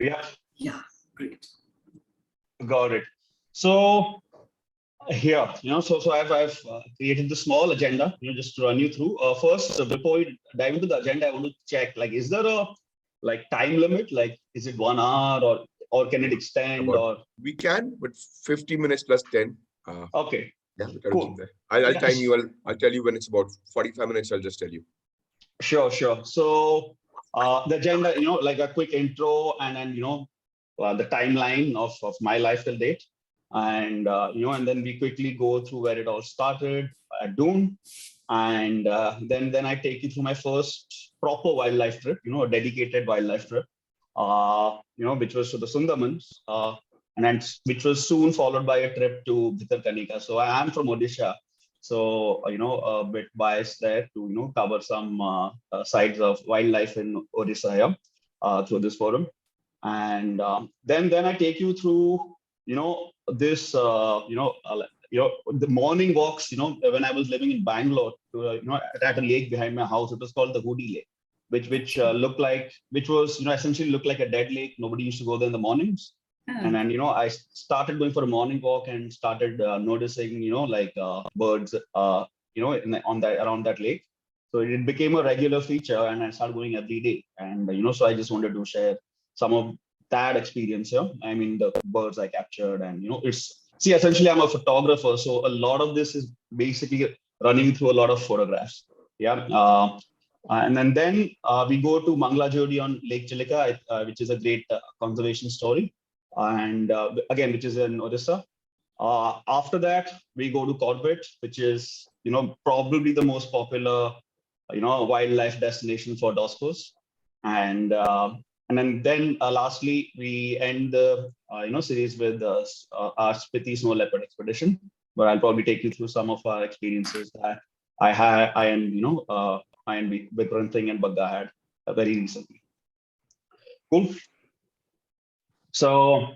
Yeah, Yeah, great. got it. So here, so I've created the small agenda, just to run you through. First, before we dive into the agenda, I want to check, like, is there a like time limit? Like, is it 1 hour or can it extend About or? we can, but 50 minutes plus 10. Okay, Yeah, we can keep cool. that. I'll time Yes, you. I'll tell you when it's about 45 minutes. I'll just tell you. sure. So the agenda, like a quick intro and then, the timeline of my life till date. And, and then we quickly go through where it all started at Dune. And then I take you through my first proper wildlife trip, a dedicated wildlife trip, which was to the Sundarbans, and then which was soon followed by a trip to Bhitarkanika. So I am from Odisha, so a bit biased there to cover some sides of wildlife in Odisha here through this forum, and then I take you through this the morning walks, when I was living in Bangalore, at a lake behind my house. It was called the Hoodie Lake, which looked like, which was essentially looked like a dead lake. Nobody used to go there in the mornings. And then I started going for a morning walk and started noticing like birds on that, around that lake. So it became a regular feature, and I started going every day. And so I just wanted to share some of that experience here. I mean, the birds I captured, and see, essentially I'm a photographer, so a lot of this is basically running through a lot of photographs. Yeah. And then we go to Manglajodi on Lake Chilika, which is a great conservation story, and again, which is in Odisha. After that, we go to Corbett, which is probably the most popular wildlife destination for DSOBS, and then lastly we end the series with our Spiti Snow Leopard expedition, where I'll probably take you through some of our experiences that I and Vikram Singh and Bagga had very recently. Cool. So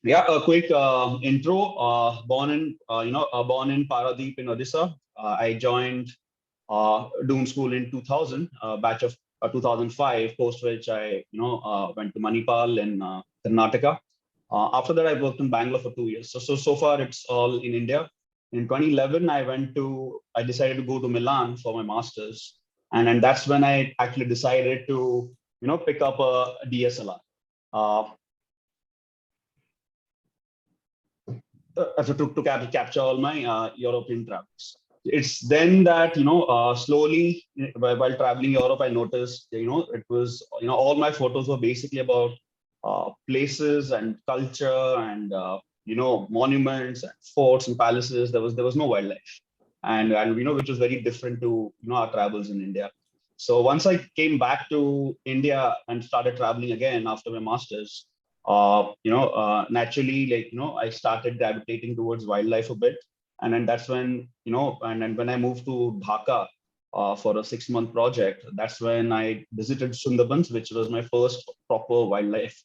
yeah, a quick intro. Born in Paradeep in Odisha. I joined Doom School in 2000, batch of 2005, post which I went to Manipal in Karnataka. After that, I worked in Bangalore for 2 years. So far it's all in India. In 2011, I decided to go to Milan for my master's, and that's when I actually decided to pick up a DSLR. To capture all my European travels. It's then that slowly while traveling Europe, I noticed it was all my photos were basically about places and culture and monuments and forts and palaces. There was no wildlife, and which was very different to our travels in India. So once I came back to India and started traveling again after my masters, naturally, like I started gravitating towards wildlife a bit, and then that's when and then when I moved to Dhaka for a 6-month project, that's when I visited Sundarbans, which was my first proper wildlife.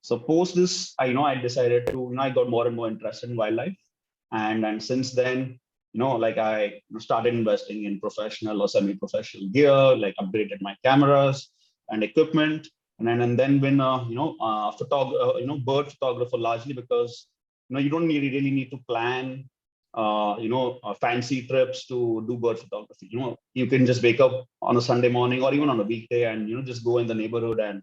So post this, I decided to I got more and more interested in wildlife, and since then, like I started investing in professional or semi-professional gear, like upgraded my cameras and equipment, and then been bird photographer, largely because you don't really need to plan fancy trips to do bird photography. You can just wake up on a Sunday morning or even on a weekday and just go in the neighborhood and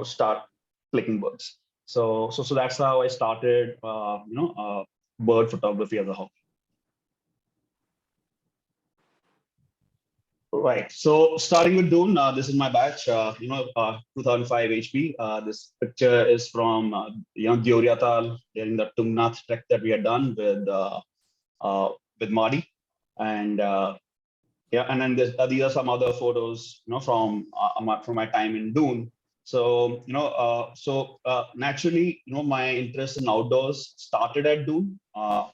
start clicking birds. So that's how I started bird photography as a hobby. Right. So starting with Dune, this is my batch. 2005 HP. This picture is from Dioriatal during the Tungnath trek that we had done with Marty, and yeah, and then these are some other photos, from my time in Dune. So naturally, my interest in outdoors started at Dune. I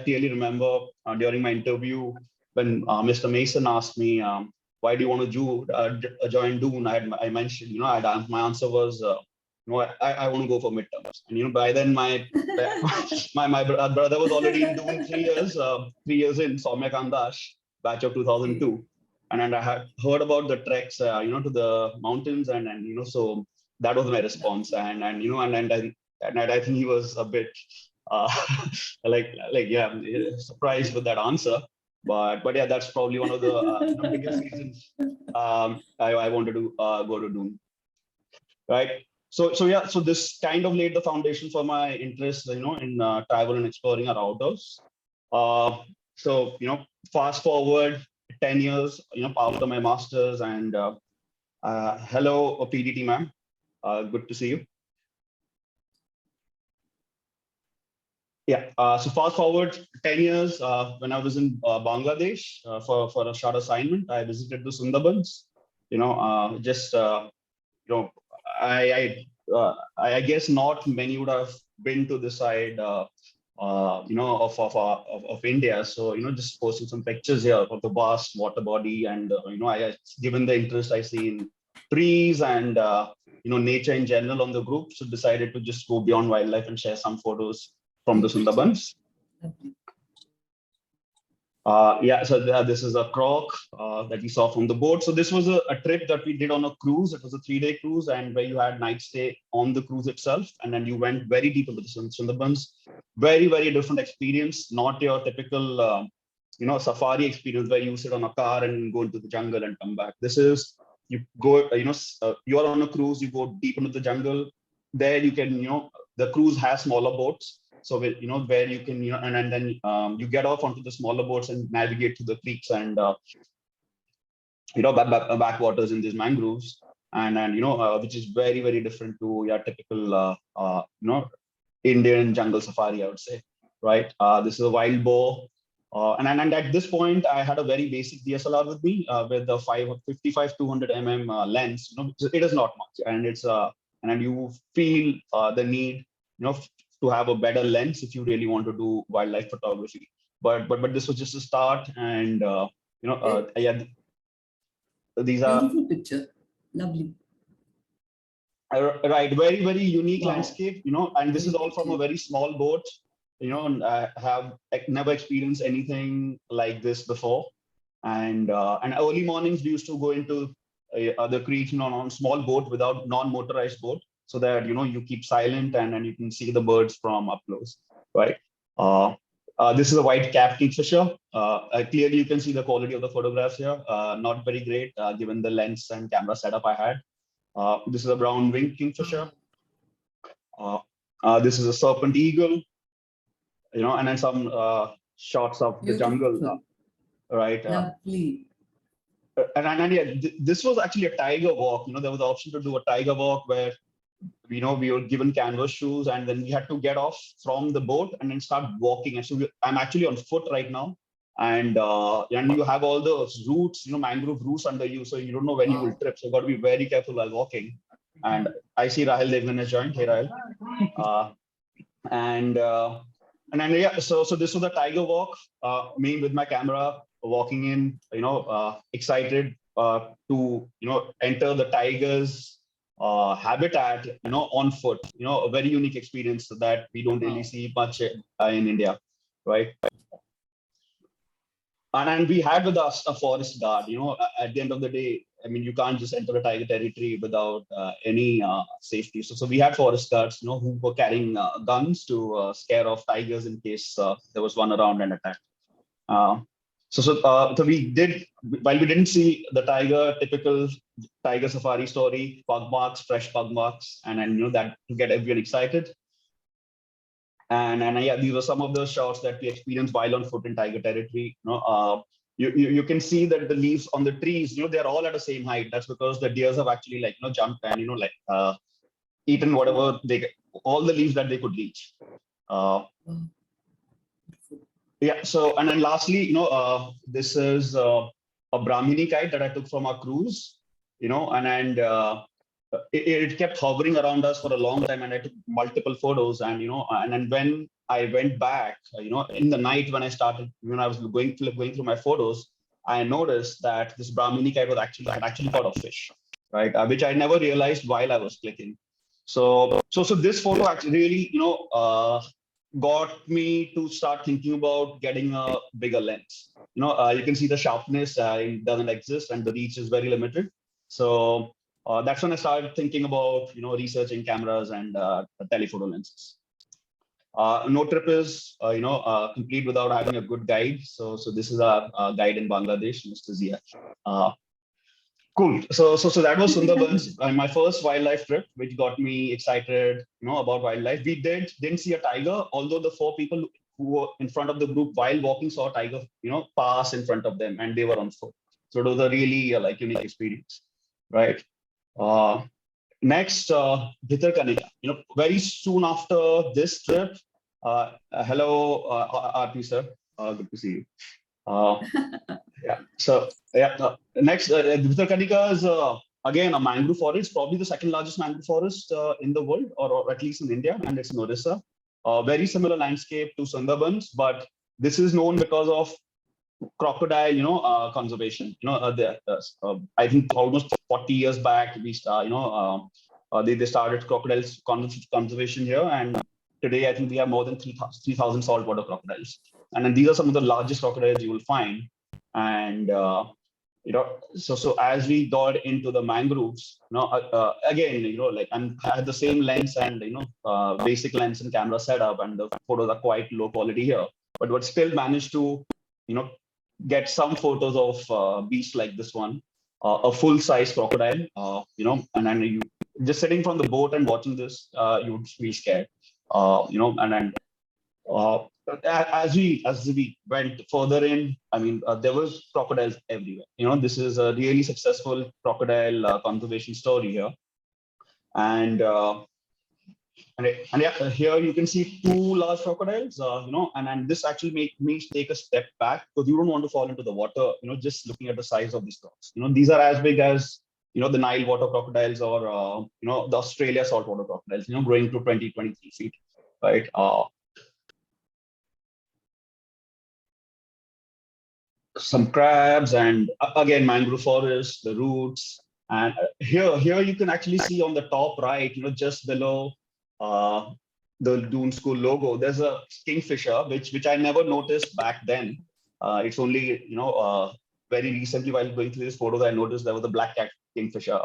clearly remember during my interview when Mr. Mason asked me, why do you want to join Dune? I mentioned, my answer was, I want to go for midterms. And by then my brother was already in Dune 3 years, 3 years in Soumya Kandash, batch of 2002. And I had heard about the treks, to the mountains, and so that was my response. And I think he was a bit yeah, surprised with that answer. But yeah, that's probably one of the biggest reasons I wanted to go to Doom. Right. So yeah, so this kind of laid the foundation for my interest, in travel and exploring our outdoors. So fast forward 10 years, after my master's, and hello, PDT ma'am, good to see you. Yeah. So fast forward 10 years, when I was in Bangladesh for a short assignment, I visited the Sundarbans. I guess not many would have been to this side, of India. So just posted some pictures here of the vast water body, and given the interest I see in trees and nature in general on the group, so decided to just go beyond wildlife and share some photos from the Sundarbans. So this is a croc that we saw from the boat. So this was a trip that we did on a cruise. It was a 3-day cruise, and where you had night stay on the cruise itself, and then you went very deep into the Sundarbans. Very, very different experience. Not your typical, safari experience where you sit on a car and go into the jungle and come back. This is you go, you are on a cruise. You go deep into the jungle. There you can, the cruise has smaller boats. So where you can, and then you get off onto the smaller boats and navigate through the creeks and backwaters in these mangroves, and which is very, very different to your typical Indian jungle safari, I would say. Right. This is a wild boar, and at this point I had a very basic DSLR with me with the 55 200 mm lens. It is not much, and it's and you feel the need, to have a better lens if you really want to do wildlife photography. But this was just a start, and yeah, these are beautiful picture, lovely. Right, very, very unique Wow. landscape, and this is all from a very small boat. And I have never experienced anything like this before. And early mornings we used to go into the creek, on small boat without non-motorized boat, so that you keep silent and you can see the birds from up close, right? This is a white-capped kingfisher. Clearly, you can see the quality of the photographs here. Not very great, given the lens and camera setup I had. This is a brown-winged kingfisher. This is a serpent eagle. And then some shots of the jungle, right? Lovely. And yeah, this was actually a tiger walk. There was the option to do a tiger walk where we were given canvas shoes, and then we had to get off from the boat and then start walking. And so I'm actually on foot right now, and you have all those roots, mangrove roots under you, so you don't know when you will trip. So you've got to be very careful while walking. And I see Rahil Devgan has joined. Hey Rahil. And then yeah, so this was a tiger walk. Me with my camera walking in, excited to enter the tiger's habitat, on foot. A very unique experience that we don't really see much in India, right? And we had with us a forest guard. At the end of the day, I mean, you can't just enter a tiger territory without any safety. So we had forest guards, who were carrying guns to scare off tigers in case there was one around and attack. So we did, while we didn't see the typical tiger safari story, pug marks, fresh pug marks, and then that to get everyone excited. And yeah, these were some of the shots that we experienced while on foot in tiger territory. You can see that the leaves on the trees, they're all at the same height. That's because the deers have actually jumped and eaten whatever all the leaves that they could reach. Yeah. So and then lastly, this is a Brahmini kite that I took from our cruise. And it kept hovering around us for a long time, and I took multiple photos. And and then when I went back, in the night when I started, when I was going through my photos, I noticed that this Brahmini kite had actually caught a fish, right? Which I never realized while I was clicking. So this photo actually really, got me to start thinking about getting a bigger lens. You can see the sharpness it doesn't exist, and the reach is very limited. So that's when I started thinking about, researching cameras and telephoto lenses. No trip is, complete without having a good guide. So this is our guide in Bangladesh, Mr. Zia. Cool. So that was Sundarbans, my first wildlife trip, which got me excited, about wildlife. We didn't see a tiger, although the 4 people who were in front of the group while walking saw a tiger, pass in front of them, and they were on foot. So it was a really unique experience, right? Next, Bhitarkanika. Very soon after this trip, hello, Aarti sir, good to see you. Yeah. So next, Bhitarkanika is again a mangrove forest, probably the second largest mangrove forest in the world, or at least in India, and it's in Odisha. Very similar landscape to Sundarbans, but this is known because of crocodile, conservation. I think almost 40 years back, they started crocodiles conservation here, and today I think we have more than 3,000 saltwater crocodiles, and then these are some of the largest crocodiles you will find. And so as we got into the mangroves, again, I had the same lens and basic lens and camera setup, and the photos are quite low quality here, but still managed to get some photos of beasts like this one, a full-size crocodile, and then you just sitting from the boat and watching this, you would feel scared, and then as we went further in, there was crocodiles everywhere. This is a really successful crocodile conservation story here, and yeah, here you can see 2 large crocodiles, and this actually made me take a step back, because you don't want to fall into the water, just looking at the size of these dogs. These are as big as, the Nile water crocodiles, or, the Australia saltwater crocodiles, growing to 23 feet, right? Some crabs, and again, mangrove forest, the roots. And here you can actually see on the top right, just below the Dune School logo, there's a kingfisher, which I never noticed back then. It's only, very recently while going through these photos, I noticed there was a black cat kingfisher.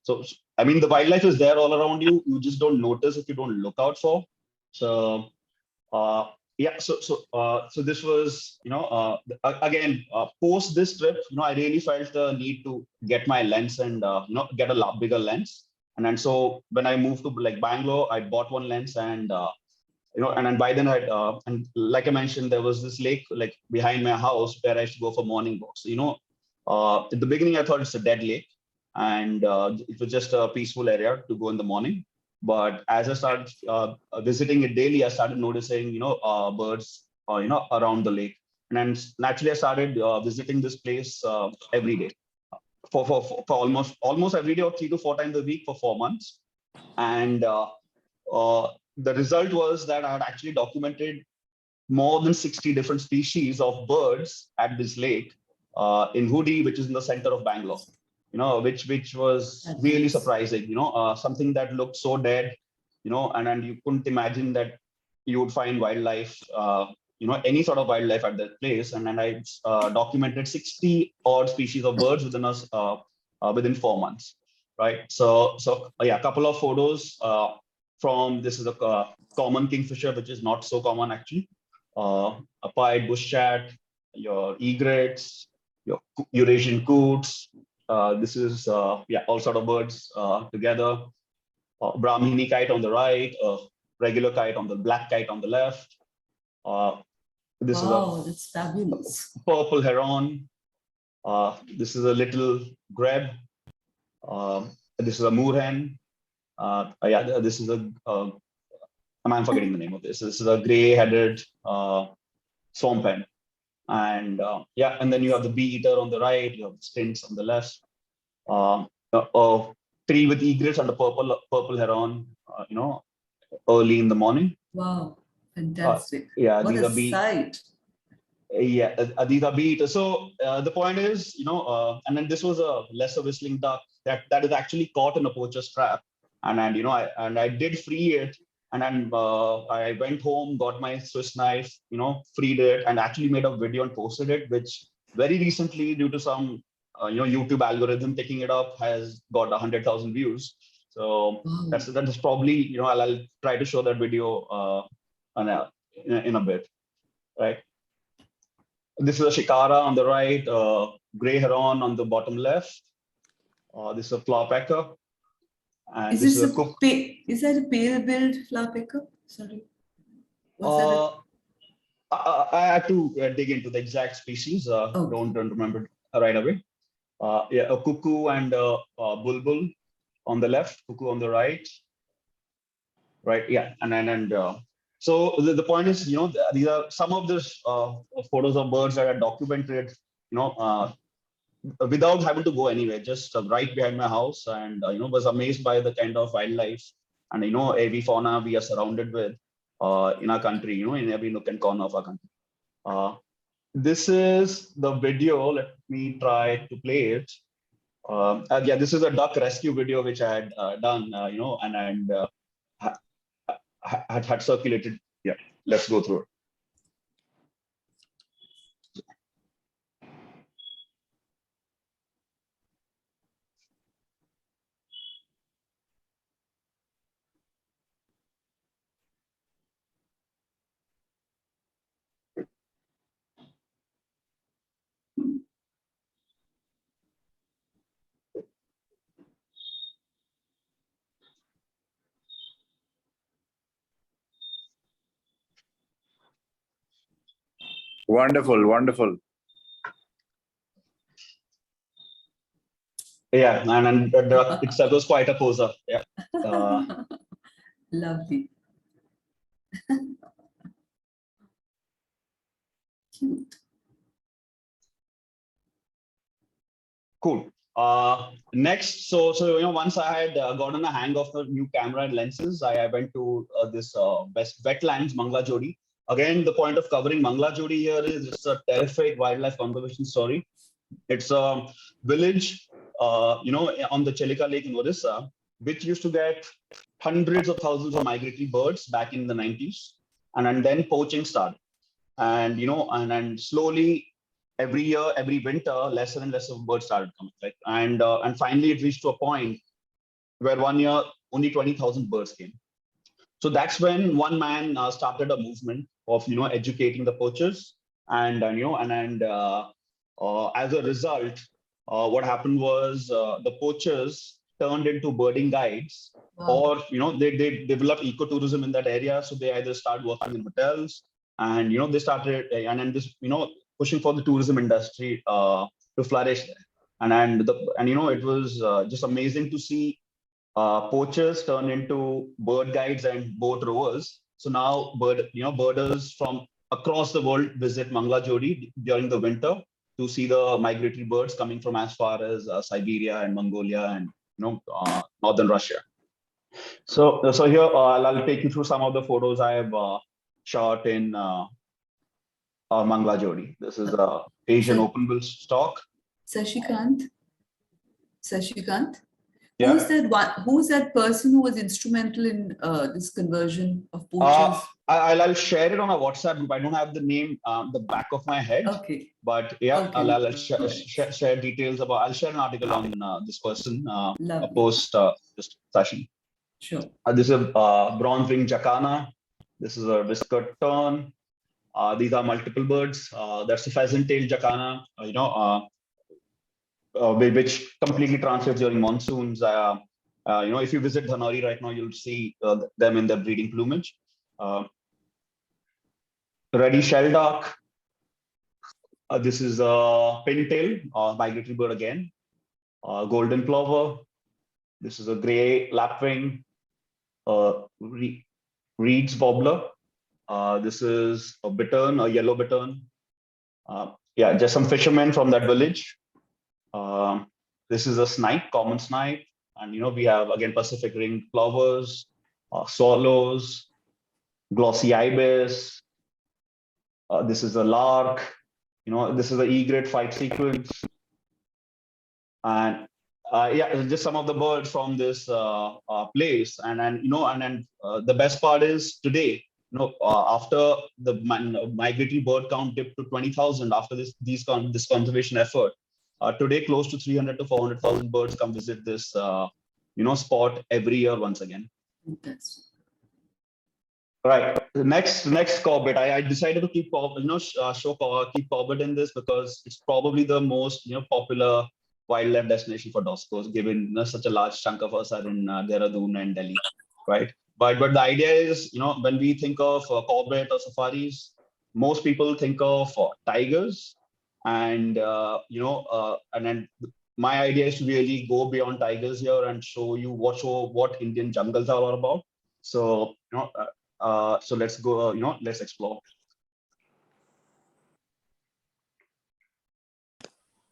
So, the wildlife is there all around you. You just don't notice if you don't look out for. So, yeah, so this was, again, post this trip, I really felt the need to get my lens and, get a bigger lens. And then so when I moved to Bangalore, I bought one lens, and, and then by then and like I mentioned, there was this lake behind my house where I used to go for morning walks. At the beginning, I thought it's a dead lake, and it was just a peaceful area to go in the morning. But as I started visiting it daily, I started noticing, birds, around the lake. And then naturally, I started visiting this place every day for almost every day, or 3 to 4 times a week for 4 months. And the result was that I had actually documented more than 60 different species of birds at this lake in Hudi, which is in the center of Bangalore. Which was really surprising, something that looked so dead, and you couldn't imagine that you would find wildlife, any sort of wildlife at that place. And then I documented 60 odd species of birds within 4 months, right? So yeah, a couple of photos from, this is a common kingfisher, which is not so common actually, a pied bush chat, your egrets, your Eurasian coots. This is all sort of birds together. Brahmini kite on the right, regular kite on the black kite on the left. This that's fabulous. Purple heron. This is a little grebe. This is a moorhen. Yeah, this is I'm forgetting the name of this. This is a gray-headed swamp hen. And yeah, and then you have the bee eater on the right, you have the stints on the left, a tree with egrets and a purple heron, early in the morning. Wow, fantastic. Yeah, what these a are bee. sight. Yeah, these are bee eaters. So the point is, and then this was a lesser whistling duck that is actually caught in a poacher's trap, and I did free it. And then I went home, got my Swiss knife, freed it, and actually made a video and posted it, which very recently, due to some YouTube algorithm picking it up has got 100,000 views. So Wow. that's probably, I'll try to show that video in a bit, right? This is a shikara on the right, gray heron on the bottom left. This is a flower pecker, and this is a cook. Is that a pale-billed flower pecker? Sorry. What's that? I had to dig into the exact species. Okay. Don't remember right away. Yeah, a cuckoo and a bulbul on the left, cuckoo on the right. Right. Yeah. So the point is, these are some of these photos of birds that are documented, without having to go anywhere, just right behind my house, and was amazed by the kind of wildlife and every fauna we are surrounded with in our country, in every nook and corner of our country. This is the video. Let me try to play it. Yeah, this is a duck rescue video which I had done, had circulated. Yeah, let's go through it. Wonderful, wonderful. Yeah, and the duck itself was quite a poser. Yeah. Lovely. Cute. Cool. Next, so once I had gotten a hang of the new camera and lenses, I went to this wetlands, Mangla Jodi. Again, the point of covering Mangla Jodi here is it's a terrific wildlife conservation story. It's a village, on the Chelika Lake in Odisha, which used to get hundreds of thousands of migratory birds back in the 90s, and then poaching started, and and slowly every year, every winter, lesser and lesser birds started coming, right? And finally, it reached to a point where one year only 20,000 birds came. So that's when one man started a movement of educating the poachers, and as a result, what happened was the poachers turned into birding guides, Wow. or they developed ecotourism in that area. So they either start working in hotels, and they started and this pushing for the tourism industry to flourish there. And it was just amazing to see poachers turn into bird guides and boat rowers. So now birders from across the world visit Mangla Jodi during the winter to see the migratory birds coming from as far as Siberia and Mongolia and northern Russia. So here I'll take you through some of the photos I have shot in Mangla Jodi. This is a Asian open-bill stork. Shashikant. Yeah. Who's that person who was instrumental in this conversion of poachers? I'll share it on a WhatsApp group. I don't have the name the back of my head. Okay. But yeah, Okay. I'll share details about. I'll share an article on this person post this session. Sure. This is a bronze wing jacana. This is a whiskered tern. These are multiple birds. That's a pheasant-tailed jacana. Which completely translates during monsoons. If you visit Dhanori right now, you'll see them in their breeding plumage. Reddy shelduck. This is a pintail, migratory bird again. Golden plover. This is a gray lapwing. Reed's warbler. This is a bittern, a yellow bittern. Yeah, just some fishermen from that village. This is a snipe, common snipe, and we have again Pacific ringed plovers, swallows, glossy ibis. This is a lark. This is the egret fight sequence, and yeah, just some of the birds from this place. The best part is today. After the migratory bird count dipped to 20,000 after this conservation effort. Today, close to 300 to 400,000 birds come visit this, spot every year once again. That's Right. The next Corbett. I decided to keep keep Corbett in this because it's probably the most popular wildlife destination for Doscos, given such a large chunk of us are in Dehradun and Delhi, right? But the idea is, when we think of Corbett or safaris, most people think of tigers, and and then my idea is to really go beyond tigers here and show you what Indian jungles are all about. So so let's go, let's explore.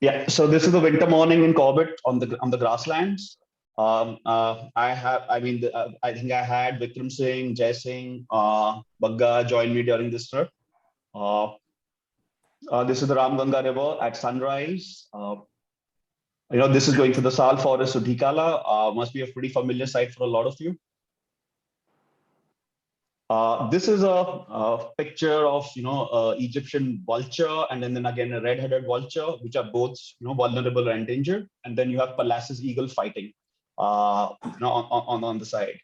Yeah, so this is the winter morning in Corbett on the grasslands. I think I had Vikram Singh, Jai Singh, Bagga join me during this trip. This is the Ramganga River at sunrise. This is going to the Sal Forest of Dhikala. Must be a pretty familiar sight for a lot of you. This is a picture of Egyptian vulture, and then again a red-headed vulture, which are both vulnerable or endangered. And then you have Pallas's eagle fighting on the side.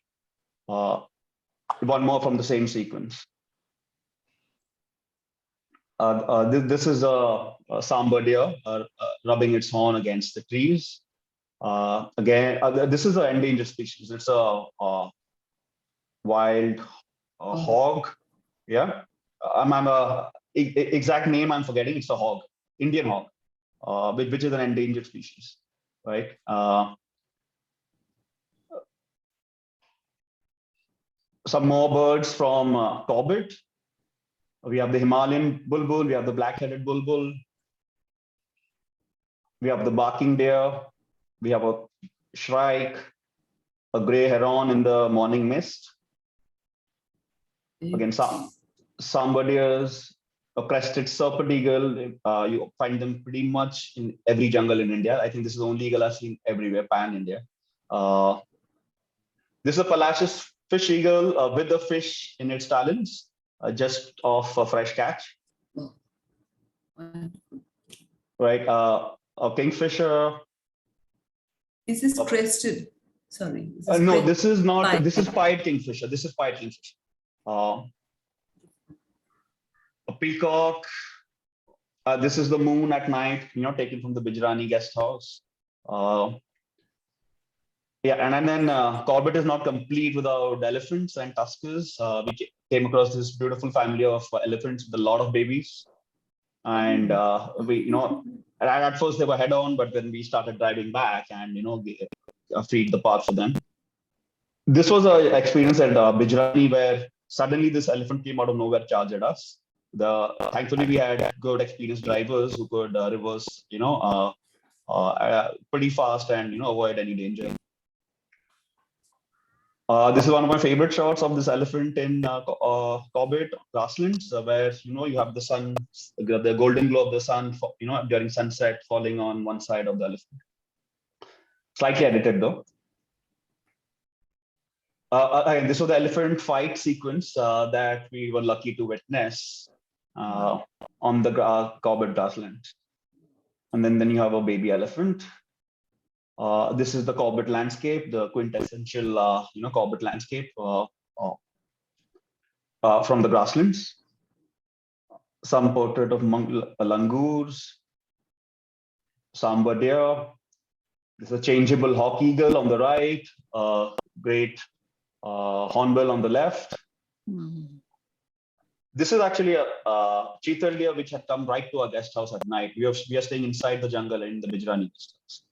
One more from the same sequence. This is a sambar deer rubbing its horn against the trees. This is an endangered species. It's a wild hog. Yeah, exact name I'm forgetting. It's a hog, Indian hog, which is an endangered species, right? Some more birds from Corbett. We have the Himalayan bulbul, we have the black-headed bulbul, we have the barking deer, we have a shrike, a gray heron in the morning mist. Again, some sambar deers, a crested serpent eagle. You find them pretty much in every jungle in India. I think this is the only eagle I've seen everywhere, pan-India. This is a Pallas's fish eagle with the fish in its talons. Just off a fresh catch. Right, a kingfisher. Is this crested? Sorry. No, this is not. This is pied kingfisher. This is pied kingfisher. A peacock. This is the moon at night. Taken from the Bijrani guest house. Yeah, and then Corbett is not complete without elephants and tuskers. We came across this beautiful family of elephants with a lot of babies, and at first they were head on, but then we started driving back and freed the path for them. This was an experience at Bijrani where suddenly this elephant came out of nowhere, charged at us. Thankfully we had good experienced drivers who could reverse, pretty fast and avoid any danger. This is one of my favorite shots of this elephant in Corbett grasslands, where you have the sun, the golden glow of the sun, during sunset falling on one side of the elephant. Slightly edited though. Again, this was the elephant fight sequence that we were lucky to witness on the Corbett grasslands. And then you have a baby elephant. This is the Corbett landscape, the quintessential, Corbett landscape from the grasslands. Some portrait of langurs, sambar deer. This is a changeable hawk eagle on the right, great hornbill on the left. This is actually a cheetal deer which had come right to our guest house at night. We are staying inside the jungle in the Bijrani guest house.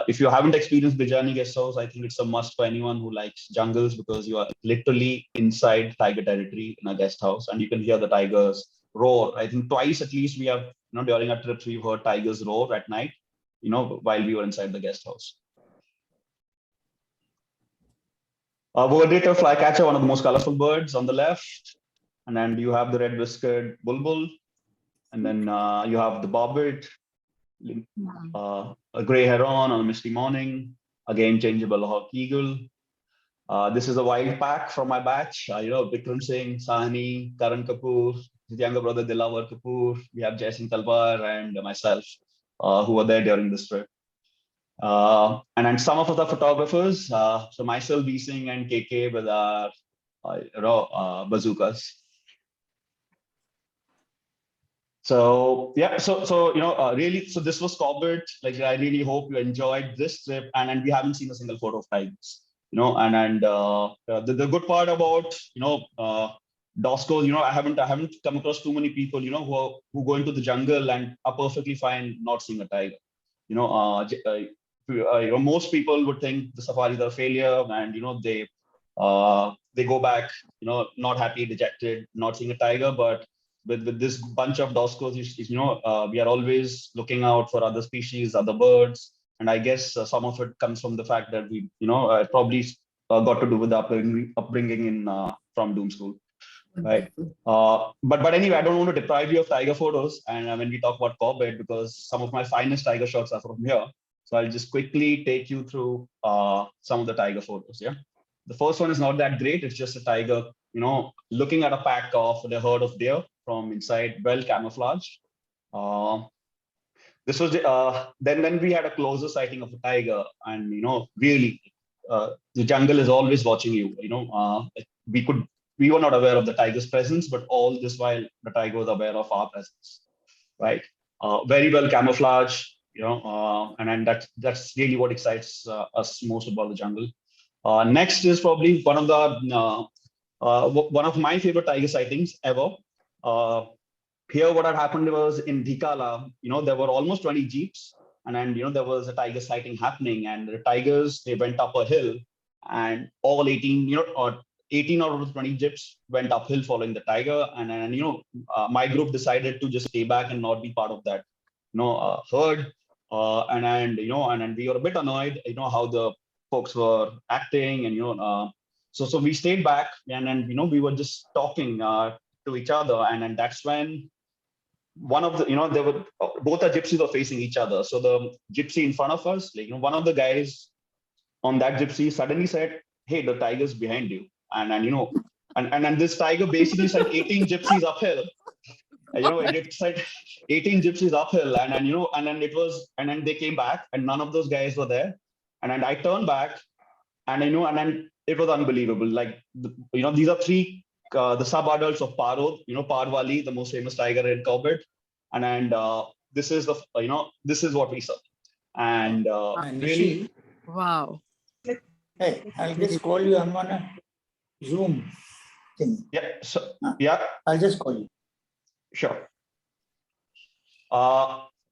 If you haven't experienced Bijrani guest house, I think it's a must for anyone who likes jungles, because you are literally inside tiger territory in a guest house, and you can hear the tigers roar. I think twice at least we have, during our trips, we've heard tigers roar at night, while we were inside the guest house. Verdictor flycatcher, one of the most colorful birds on the left, and then you have the red-whiskered bulbul, and then you have the bobit. A gray heron on a misty morning, again changeable hawk eagle. This is a wild pack from my batch. Vikram Singh, Sahani, Karan Kapoor, his younger brother Dilawar Kapoor. We have Jai Singh Talwar and myself. who were there during this trip. And then some of the photographers, so myself, V Singh and KK with our bazookas. So yeah, so really, so this was Corbett. Like, I really hope you enjoyed this trip, and we haven't seen a single photo of tigers. And the good part about DOSCOs, I haven't come across too many people, who go into the jungle and are perfectly fine not seeing a tiger. Most people would think the safaris are a failure, and they go back, not happy, dejected, not seeing a tiger. But with this bunch of DOSCOs, we are always looking out for other species, other birds. And I guess some of it comes from the fact that we, probably got to do with the upbringing in from Doom School, right? But anyway, I don't want to deprive you of tiger photos. And when we talk about Corbett, because some of my finest tiger shots are from here, so I'll just quickly take you through some of the tiger photos. Yeah, the first one is not that great. It's just a tiger, looking at a pack of a herd of deer from inside, well camouflaged. This was then we had a closer sighting of a tiger, and really, the jungle is always watching you. We were not aware of the tiger's presence, but all this while the tiger was aware of our presence, right? Very well camouflaged, and that's really what excites us most about the jungle. Next is probably one of my favorite tiger sightings ever. Here, what had happened was in Dhikala, there were almost 20 jeeps, and then there was a tiger sighting happening, and the tigers, they went up a hill, and all 18, or 18 out of the 20 jeeps went uphill following the tiger, and my group decided to just stay back and not be part of that, herd, and then we were a bit annoyed, how the folks were acting, and so we stayed back, and then we were just talking to each other, and then that's when one of the, they were both our gypsies were facing each other. So the gypsy in front of us, one of the guys on that gypsy suddenly said, "Hey, the tiger's behind you," and this tiger basically sent 18 gypsies uphill. It said 18 gypsies uphill, and then they came back, and none of those guys were there, and then I turned back, and then it was unbelievable. Like, these are three. The sub-adults of Paro, Parwali, the most famous tiger in Corbett, and this is this is what we saw, and really, Wow. Hey, I'll just call you. I'm on a Zoom thing. yeah, so yeah, I'll just call you. sure.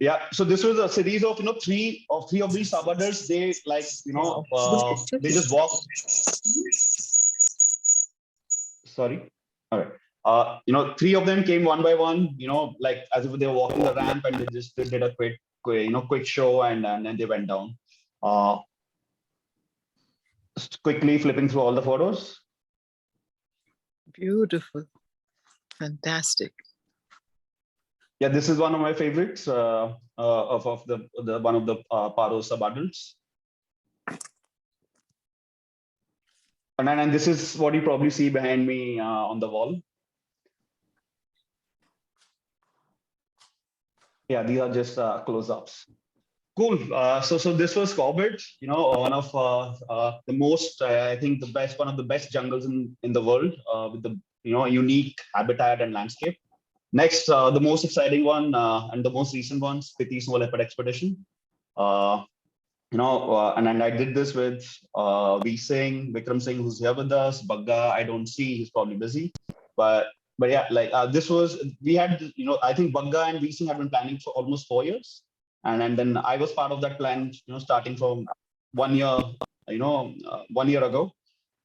Yeah, so this was a series of three of these sub-adults. They they just walk. Sorry. All right. Three of them came one by one, like as if they were walking the ramp, and they just did a quick show, and then they went down. Just quickly flipping through all the photos. Beautiful. Fantastic. Yeah, this is one of my favorites of the one of the Paro sub-adults. And this is what you probably see behind me on the wall. Yeah, these are just close-ups. Cool. So this was Corbett, one of the most, I think one of the best jungles in the world, with the unique habitat and landscape. Next, the most exciting one and the most recent one, Spiti Snow Leopard Expedition. And I did this with V Singh, Vikram Singh, who's here with us. Bagga, I don't see, he's probably busy. But yeah, this was, we had, I think Bagga and V Singh have been planning for almost 4 years. And then I was part of that plan, starting from 1 year, 1 year ago.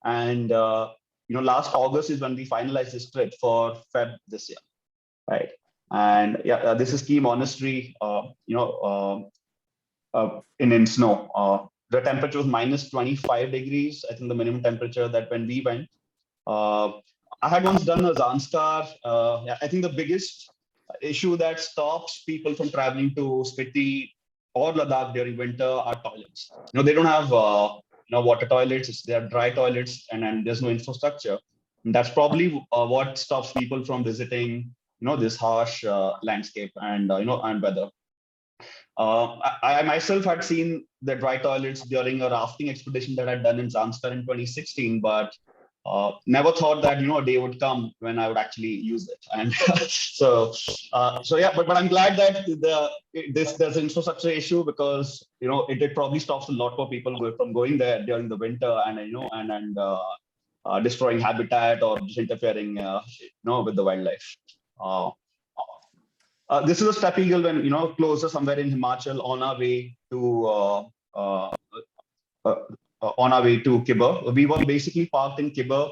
And, last August is when we finalized this trip for Feb this year, right? And yeah, this is Key Monastery, in snow. The temperature was minus 25 degrees. I think the minimum temperature that when we went. I had once done a Zanskar. I think the biggest issue that stops people from traveling to Spiti or Ladakh during winter are toilets. They don't have water toilets. They are dry toilets, and there's no infrastructure. And that's probably what stops people from visiting this harsh landscape and and weather. I myself had seen the dry toilets during a rafting expedition that I'd done in Zanskar in 2016, but never thought that a day would come when I would actually use it. And so yeah, but I'm glad that there's infrastructure issue, because it probably stops a lot more people from going there during the winter, and destroying habitat or just interfering with the wildlife. This is a step eagle when closer somewhere in Himachal on our way to Kibber. We were basically parked in Kibber,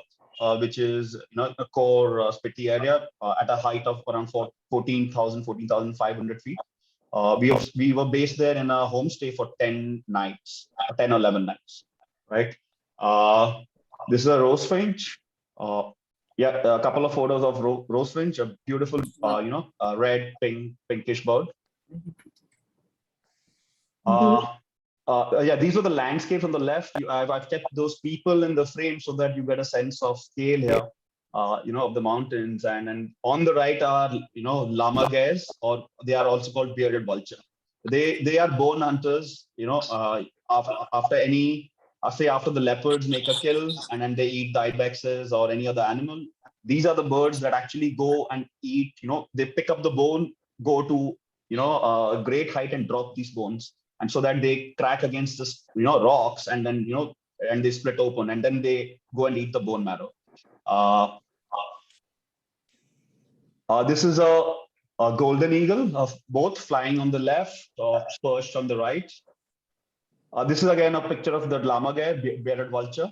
which is a core Spiti area at a height of around 14,500 feet. We were based there in a homestay for 10 nights, 10 or 11 nights, right? This is a rosefinch. Yeah, a couple of photos of rosefinch, a beautiful, red, pinkish bird. Yeah, these are the landscapes on the left. I've kept those people in the frame so that you get a sense of scale here, of the mountains. And on the right are, llama gares, or they are also called bearded vulture. They are bone hunters, after the leopards make a kill and then they eat the ibexes or any other animal. These are the birds that actually go and eat, they pick up the bone, go to, a great height and drop these bones. And so that they crack against this, rocks, and then, and they split open, and then they go and eat the bone marrow. This is a golden eagle, of both flying on the left or perched on the right. This is again a picture of the llama gare, bearded vulture.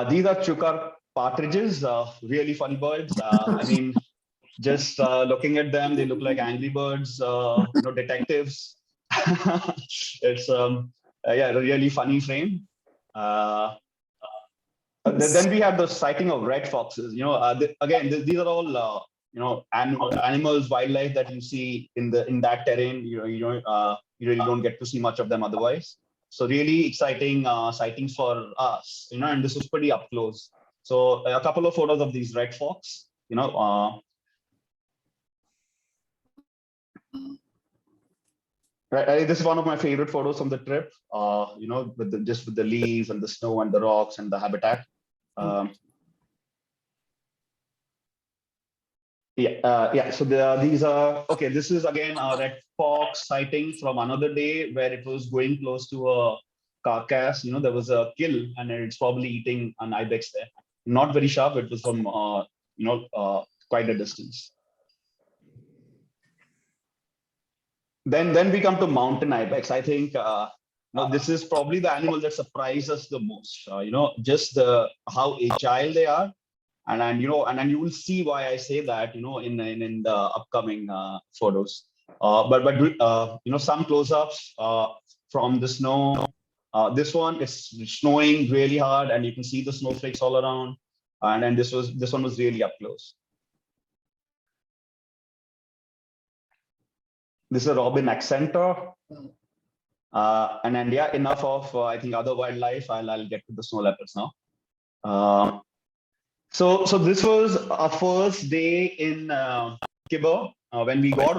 These are chukar partridges, really funny birds. I mean, just looking at them, they look like angry birds, detectives. It's yeah, a really funny frame. Then we have the sighting of red foxes. These are all animals, wildlife that you see in that terrain. You really don't get to see much of them otherwise. So really exciting sightings for us. And this was pretty up close. So a couple of photos of these red fox. Right, this is one of my favorite photos from the trip. With the leaves and the snow and the rocks and the habitat. Yeah. So these are okay. This is again a red fox sighting from another day where it was going close to a carcass. There was a kill, and it's probably eating an ibex there. Not very sharp. It was from quite a distance. Then we come to mountain ibex. I think this is probably the animal that surprises us the most. Just how agile they are, and then you will see why I say that. In the upcoming photos. But some close-ups from the snow. This one is snowing really hard, and you can see the snowflakes all around. And then this one was really up close. This is a robin accenter. And then, yeah, enough of, I think, other wildlife. I'll get to the snow leopards now. So this was our first day in Kibber. When we got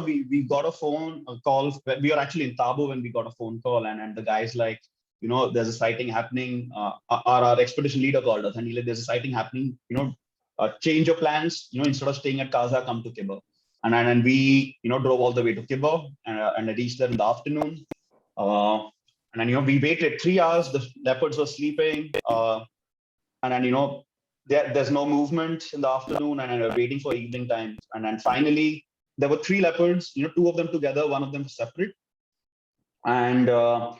a phone call. We were actually in Tabo when we got a phone call, and the guy's like, there's a sighting happening. Our expedition leader called us, and he's like, there's a sighting happening. Change your plans. Instead of staying at Kaza, come to Kibber. And we, drove all the way to Kibber, and I reached there in the afternoon. And then, we waited 3 hours. The leopards were sleeping. And then, there's no movement in the afternoon, and we're waiting for evening time. And then finally, there were 3 leopards. 2 of them together, 1 of them separate. And the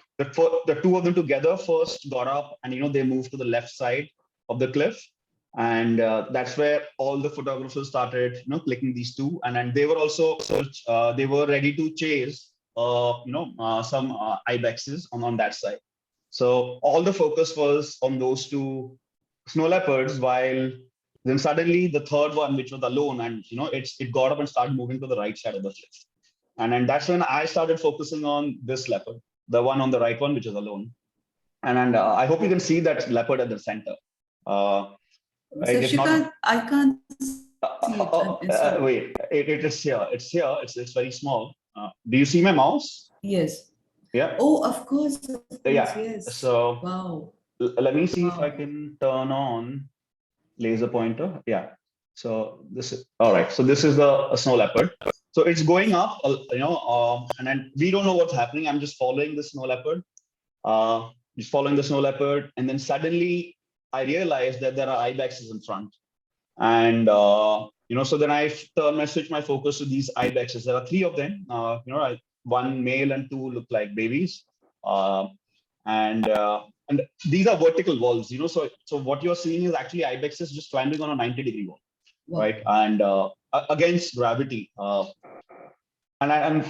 2 of them together first got up, and they moved to the left side of the cliff. And that's where all the photographers started, clicking these 2, and then they were also they were ready to chase, some ibexes on that side. So all the focus was on those 2 snow leopards, while then suddenly the third one, which was alone, and it got up and started moving to the right side of the cliff. And then that's when I started focusing on this leopard, the one on the right one, which is alone. And I hope you can see that leopard at the center. Shashikant, I can't See it instead of- Wait, it is here. It's here. It's very small. Do you see my mouse? Yes. Yeah. Oh, of course, Yeah. yes. So Wow. let me see if I Wow. can turn on laser pointer. Yeah. So this is all right. So this is a snow leopard. So it's going up, and then we don't know what's happening. I'm just following the snow leopard, just following the snow leopard, and then suddenly I realized that there are ibexes in front, and so then I switch my focus to these ibexes. There are three of them. One male and two look like babies, uh, and these are vertical walls. So what you're seeing is actually ibexes just climbing on a 90-degree wall, Wow. right? And against gravity. And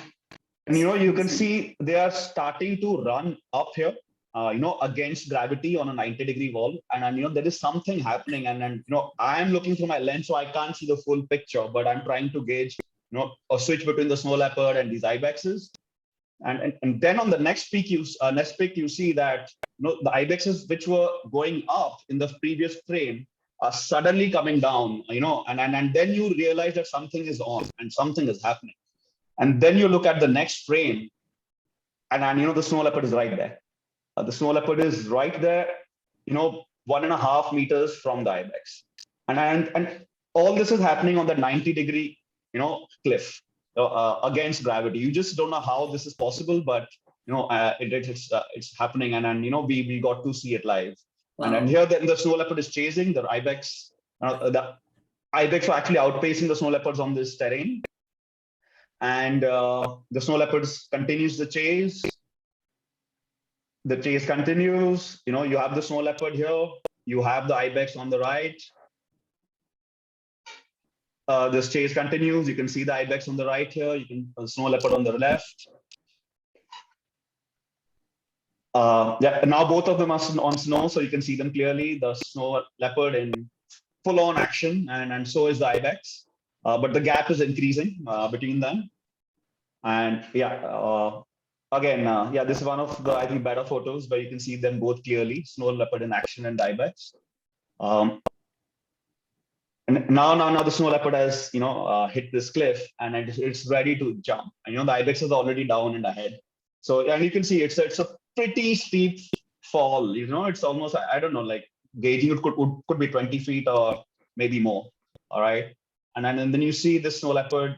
you can see they are starting to run up here, against gravity on a 90-degree wall. And there is something happening. And I am looking through my lens, so I can't see the full picture, but I'm trying to gauge, a switch between the snow leopard and these ibexes. And then on the next pic, you see that the ibexes which were going up in the previous frame are suddenly coming down, and then you realize that something is on and something is happening. And then you look at the next frame, and the snow leopard is right there. The snow leopard is right there, 1.5 meters from the ibex, and all this is happening on the 90-degree, cliff against gravity. You just don't know how this is possible, but it's happening, and we got to see it live. Wow. And here the snow leopard is chasing the ibex. The ibex are actually outpacing the snow leopards on this terrain. And the snow leopards continues the chase. The chase continues. You have the snow leopard here. You have the ibex on the right. This chase continues. You can see the ibex on the right here. You can the snow leopard on the left. Now both of them are on snow, so you can see them clearly. The snow leopard in full-on action, and so is the ibex. But the gap is increasing between them. And again, this is one of the, I think, better photos where you can see them both clearly, snow leopard in action and ibex. And now the snow leopard has, hit this cliff, and it's ready to jump. And the ibex is already down and ahead. So, and you can see it's a pretty steep fall. It's almost, I don't know, like gauging it could be 20 feet or maybe more. All right, and then you see the snow leopard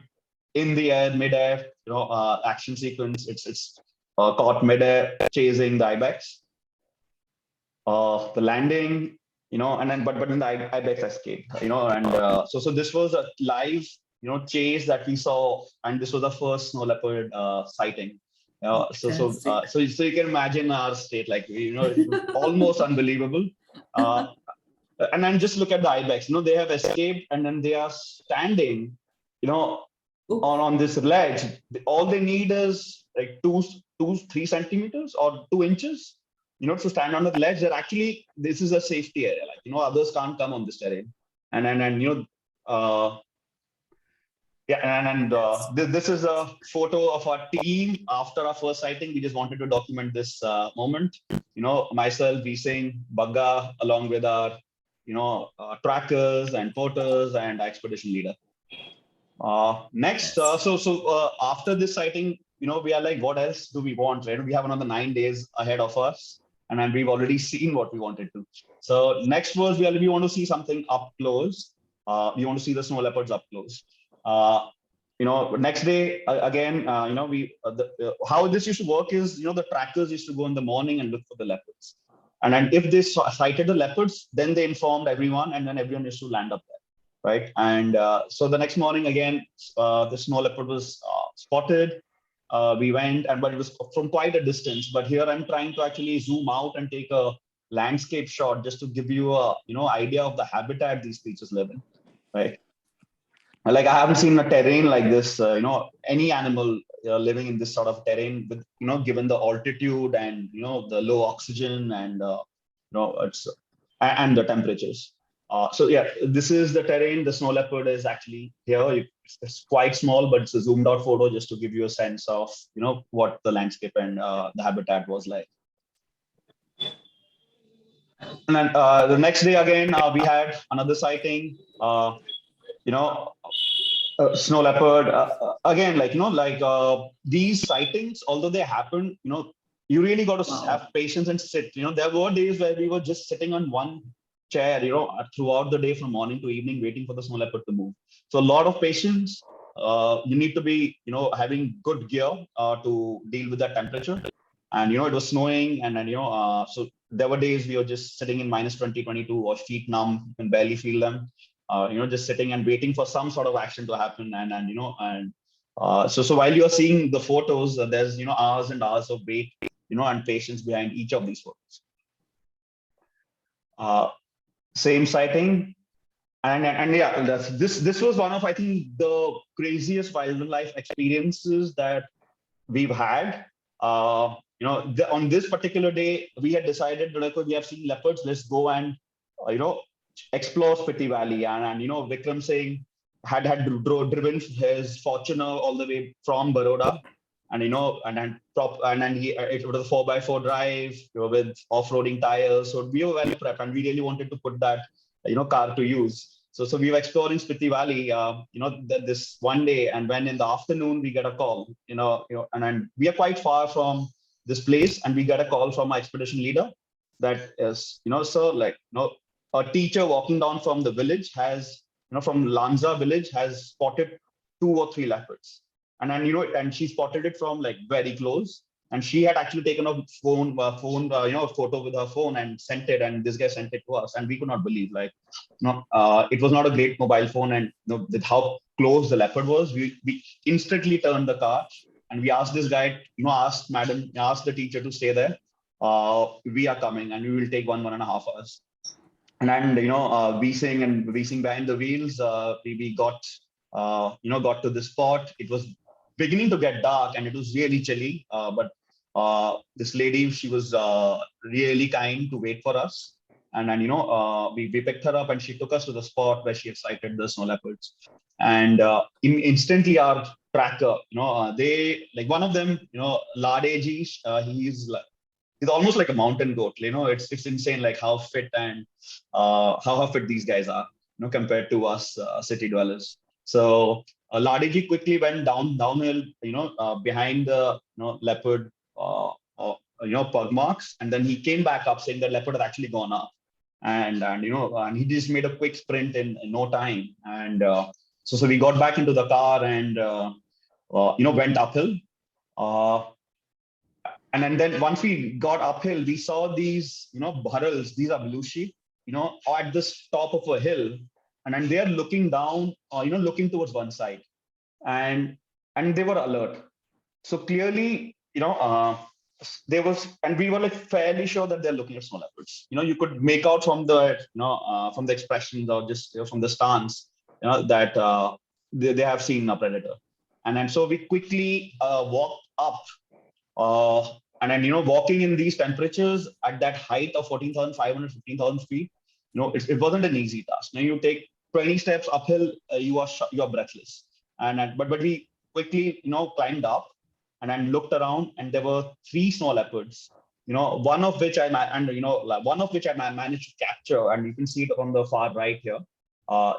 in the air, mid-air, action sequence. It's caught mid-air, chasing the ibex. The landing, and then but then the ibex escaped, and so this was a live, chase that we saw, and this was the first snow leopard sighting. So you can imagine our state, like it's almost unbelievable. And then just look at the ibex. They have escaped, and then they are standing, on this ledge. All they need is like 3 centimeters or 2 inches, to stand on the ledge. They're actually, this is a safety area. Like, others can't come on this terrain. This is a photo of our team after our first sighting. We just wanted to document this moment. Myself, Vising, Bagga, along with our, trackers and porters and expedition leader. Next, after this sighting, we are like, what else do we want? Right? We have another 9 days ahead of us, and then we've already seen what we wanted to. So next was we want to see something up close. We want to see the snow leopards up close. Next day again, how this used to work is, the trackers used to go in the morning and look for the leopards, and then if they sighted the leopards, then they informed everyone, and then everyone used to land up there. Right, and so the next morning again, the snow leopard was spotted. We went, but it was from quite a distance. But here I'm trying to actually zoom out and take a landscape shot just to give you a idea of the habitat these creatures live in. Right, like I haven't seen a terrain like this. Any animal living in this sort of terrain, with given the altitude and the low oxygen and it's and the temperatures. So this is the terrain. The snow leopard is actually here. It's quite small, but it's a zoomed out photo just to give you a sense of what the landscape and the habitat was like. And then the next day again, we had another sighting. snow leopard again, these sightings, although they happen, you really got to Wow. have patience and sit. There were days where we were just sitting on one chair, throughout the day from morning to evening, waiting for the snow leopard to move. So a lot of patience. You need to be, having good gear to deal with that temperature. And it was snowing, and then so there were days we were just sitting in minus 20, 22, or feet numb, you can barely feel them. Just sitting and waiting for some sort of action to happen. So while you're seeing the photos, there's hours and hours of wait, and patience behind each of these photos. Same sighting, and yeah, this was one of, I think, the craziest wildlife experiences that we've had. On this particular day, we had decided that, okay, we have seen leopards, let's go and explore Spiti Valley. And Vikram Singh had driven his Fortuner all the way from Baroda, and it was a 4x4 drive, with off-roading tires. So we were well prepped, and we really wanted to put that car to use. So we were exploring Spiti Valley, this one day, and when in the afternoon we get a call, and we are quite far from this place, and we get a call from my expedition leader that is, sir, a teacher walking down from the village has, from Lanza village, has spotted 2 or 3 leopards. And then, and she spotted it from very close. And she had actually taken a photo with her phone and sent it. And this guy sent it to us. And we could not believe, it was not a great mobile phone. And with how close the leopard was, we instantly turned the car. And we asked this guy, asked the teacher to stay there. We are coming, and we will take 1.5 hours. And then, we sing behind the wheels. We got to the spot. It was beginning to get dark, and it was really chilly. But this lady, she was really kind to wait for us. And then, we picked her up, and she took us to the spot where she had sighted the snow leopards. And instantly our tracker, they, one of them, Ladeji, he's almost like a mountain goat. It's insane, how fit and how fit these guys are, compared to us city dwellers. So Ladeji quickly went downhill, behind the leopard, pug marks, and then he came back up saying that leopard had actually gone up, and he just made a quick sprint in no time. And so we got back into the car and went uphill. And then once we got uphill, we saw these, bharals. These are blue sheep, at the top of a hill, and then they are looking down, looking towards one side, and they were alert. So clearly, there was, and we were fairly sure that they're looking at snow leopards. You could make out from the, from the expressions, or just from the stance, that they have seen a predator. And then so we quickly walked up. And then, walking in these temperatures at that height of 14,500, 15,000 feet, it wasn't an easy task. Now you take 20 steps uphill, you are breathless. But we quickly, climbed up and then looked around, and there were 3 snow leopards. One of which I managed to capture, and you can see it on the far right here.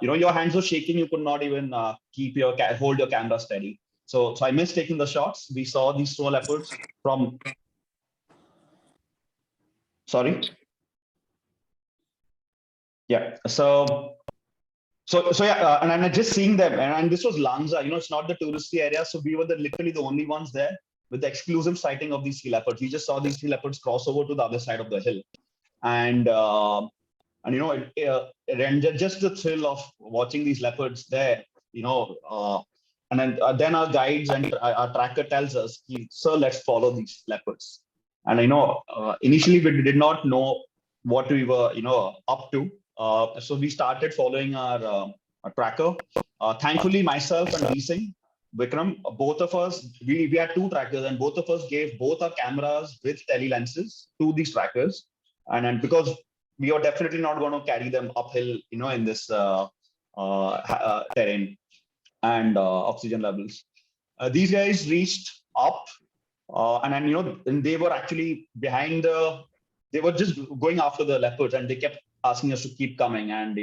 Your hands were shaking; you could not even hold your camera steady. So I missed taking the shots. We saw these snow leopards from. Sorry. Yeah. So yeah, and I'm just seeing them, and this was Lanza. It's not the touristy area, so we were literally the only ones there with the exclusive sighting of these sea leopards. We just saw these sea leopards cross over to the other side of the hill, and just the thrill of watching these leopards there, and then our guides and our tracker tells us, "Sir, let's follow these leopards." And initially we did not know what we were, up to. So we started following our tracker. Thankfully, myself and Vikram, both of us, we had 2 trackers, and both of us gave both our cameras with tele lenses to these trackers. And then because we are definitely not going to carry them uphill, in this terrain and oxygen levels. These guys reached up, and then, and they were actually behind they were just going after the leopards, and they kept asking us to keep coming. And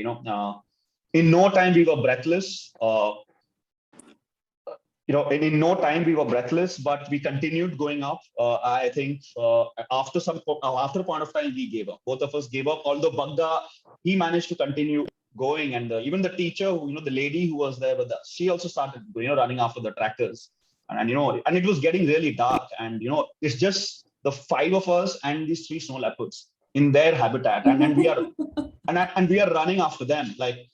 in no time we were breathless. In no time we were breathless, but we continued going up. I think after a point of time we gave up. Both of us gave up. Although Bagga, he managed to continue going, and even the teacher, the lady who was there with us, she also started, running after the trackers, and it was getting really dark, and it's just the five of us and these three snow leopards in their habitat, and we are we are running after them, like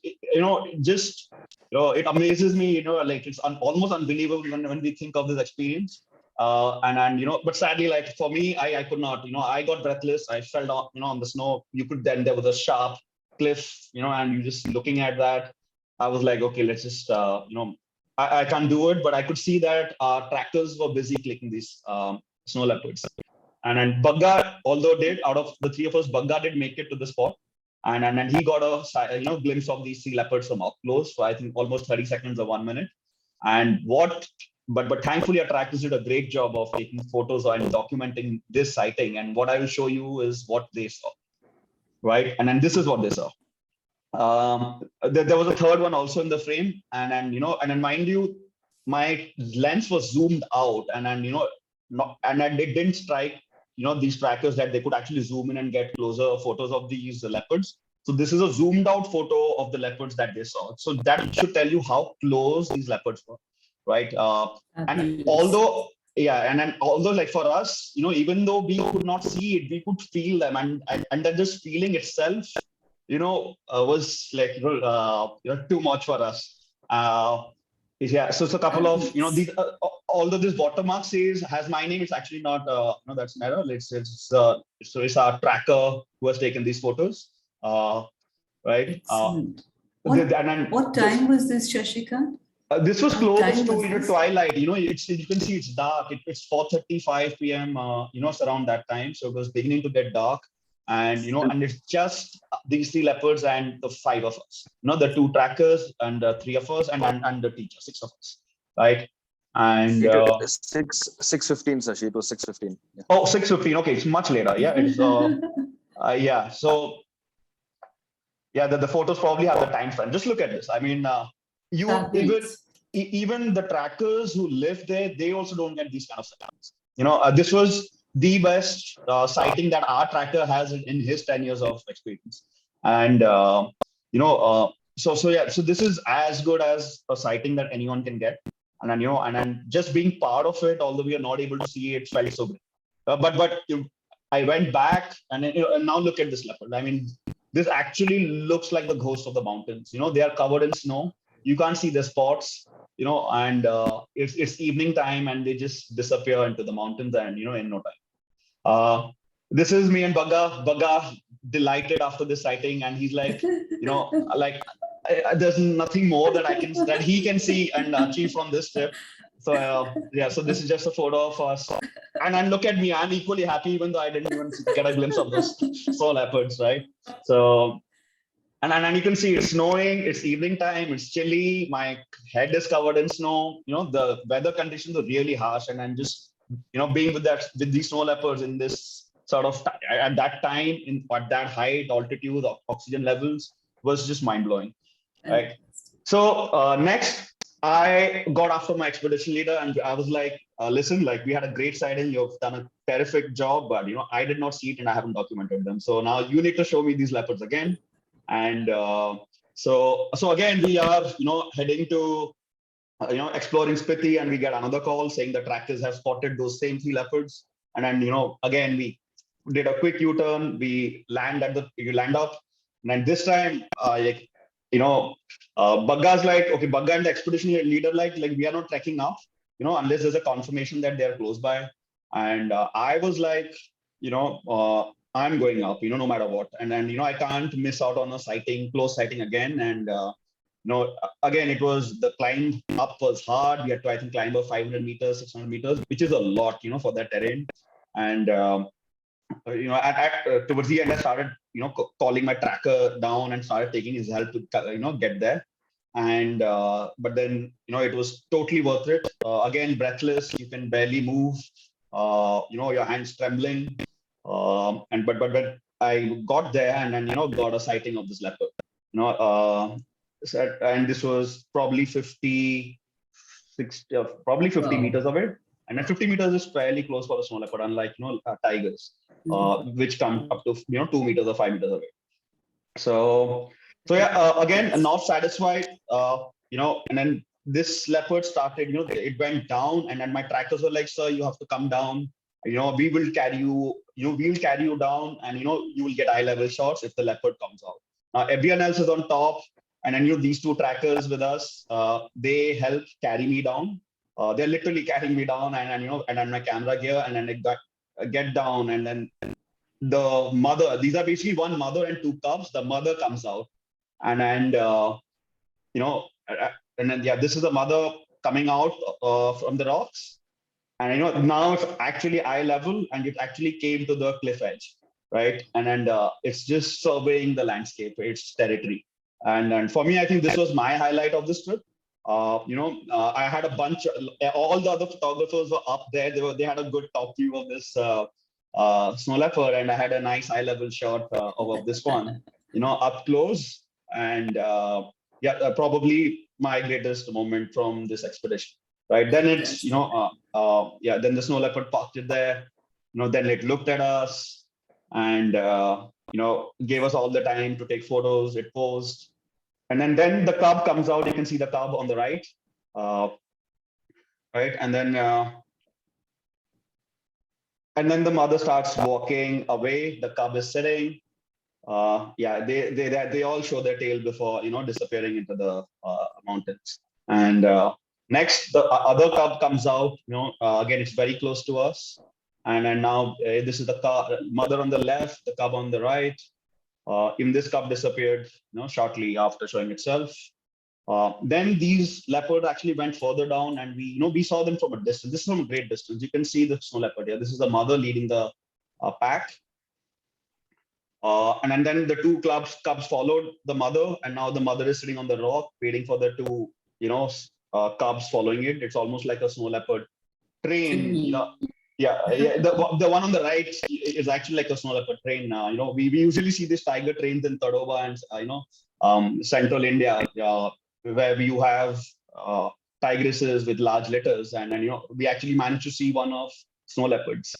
just it amazes me, like it's almost unbelievable when we think of this experience. And but sadly, like for me, I could not, I got breathless. I fell down, on the snow. There was a sharp cliff, and you just looking at that. I was like, okay, let's just, I can't do it, but I could see that our trackers were busy clicking these snow leopards. And then Bagga, although out of the three of us, Bagga did make it to the spot. And then he got a glimpse of these sea leopards from up close for I think almost 30 seconds or 1 minute. And but thankfully our trackers did a great job of taking photos and documenting this sighting. And what I will show you is what they saw, right? And then this is what they saw. There was a third one also in the frame, and then mind you, my lens was zoomed out, and then and then it didn't strike these trackers that they could actually zoom in and get closer photos of these leopards. So this is a zoomed out photo of the leopards that they saw. So that should tell you how close these leopards were, right? And although like for us, even though we could not see it, we could feel them, and that just feeling itself, was like too much for us. Yeah, so it's a couple of these. Although this watermark has my name, it's actually not. That's an error. So it's our tracker who has taken these photos, right? Excellent. And What time was this, Shashikant? This was close time to was this? twilight. You can see it's dark. It's 4:35 p.m. It's around that time, so it was beginning to get dark. And and it's just these three leopards and the five of us. The two trackers and the three of us, and the teacher, six of us, right? And 6:15, Sashi. It was 6:15. Yeah. Oh, 6:15. Okay, it's much later. Yeah, it's yeah. So yeah, the photos probably have the time span. Just look at this. I mean, even the trackers who live there, they also don't get these kind of sightings. This was the best sighting that our tracker has in his 10 years of experience. And so this is as good as a sighting that anyone can get. And then and then just being part of it, although we are not able to see it, felt so good. But I went back and now look at this leopard. I mean, this actually looks like the ghost of the mountains. They are covered in snow. You can't see the spots. And it's evening time, and they just disappear into the mountains, and in no time. This is me and Bagga. Bagga delighted after this sighting, and he's like, like there's nothing more that he can see and achieve from this trip. So yeah, so this is just a photo of us, and look at me, I'm equally happy, even though I didn't even get a glimpse of those snow leopards, right? So. And you can see it's snowing, it's evening time, it's chilly, my head is covered in snow, the weather conditions are really harsh, and I'm just, being with these snow leopards in this sort of, at that time, at that height, altitude, oxygen levels was just mind-blowing, right? So next, I got after my expedition leader, and I was like, listen, like we had a great sighting, you've done a terrific job, but I did not see it and I haven't documented them. So now you need to show me these leopards again. And so again, we are, heading to, exploring Spiti, and we get another call saying the trackers have spotted those same three leopards. And then, again, we did a quick U-turn. We land up. And this time, Bagga's like, okay, Bagga and the expedition leader, like we are not trekking up, unless there's a confirmation that they're close by. And I was like, I'm going up, no matter what. And then, I can't miss out on a close sighting again. And, again, it was the climb up was hard. We had to, I think, climb up 500 meters, 600 meters, which is a lot, for that terrain. And, towards the end, I started, calling my tracker down and started taking his help to, get there. And, but then, it was totally worth it. Again, breathless, you can barely move, your hands trembling. But when I got there and then got a sighting of this leopard, and this was probably 50, 60, probably 50 Wow. meters away. And then 50 meters is fairly close for a snow leopard, unlike tigers, which come up to 2 meters or 5 meters away. So yeah, again, not satisfied, and then this leopard started, it went down, and then my trackers were like, sir, you have to come down. We will carry you, we will carry you down, and you will get eye level shots if the leopard comes out. Now everyone else is on top, and then these two trackers with us, they help carry me down. They're literally carrying me down, and then my camera gear, and then get down, and then the mother, these are basically one mother and two cubs. The mother comes out, and then this is the mother coming out from the rocks, and now it's actually eye level, and it actually came to the cliff edge, right? And it's just surveying the landscape, its territory. And for me, I think this was my highlight of this trip. I had a bunch of, all the other photographers were up there. They had a good top view of this snow leopard, and I had a nice eye level shot of this one, up close. And probably my greatest moment from this expedition, right? Then it's, then the snow leopard parked it there, then it looked at us and, gave us all the time to take photos. It posed. And then the cub comes out. You can see the cub on the right, right? And then the mother starts walking away. The cub is sitting. They all show their tail before disappearing into the mountains. And next, the other cub comes out. Again, it's very close to us. And then now this is the mother on the left, the cub on the right. Even this cub disappeared, shortly after showing itself. Then these leopards actually went further down, and we saw them from a distance. This is from a great distance. You can see the snow leopard here. This is the mother leading the pack. And then the two cubs followed the mother, and now the mother is sitting on the rock waiting for the two, cubs following it. It's almost like a snow leopard train. The one on the right is actually like a snow leopard train. We usually see these tiger trains in Tadoba and central India, where you have tigresses with large litters, and we actually managed to see one of snow leopards.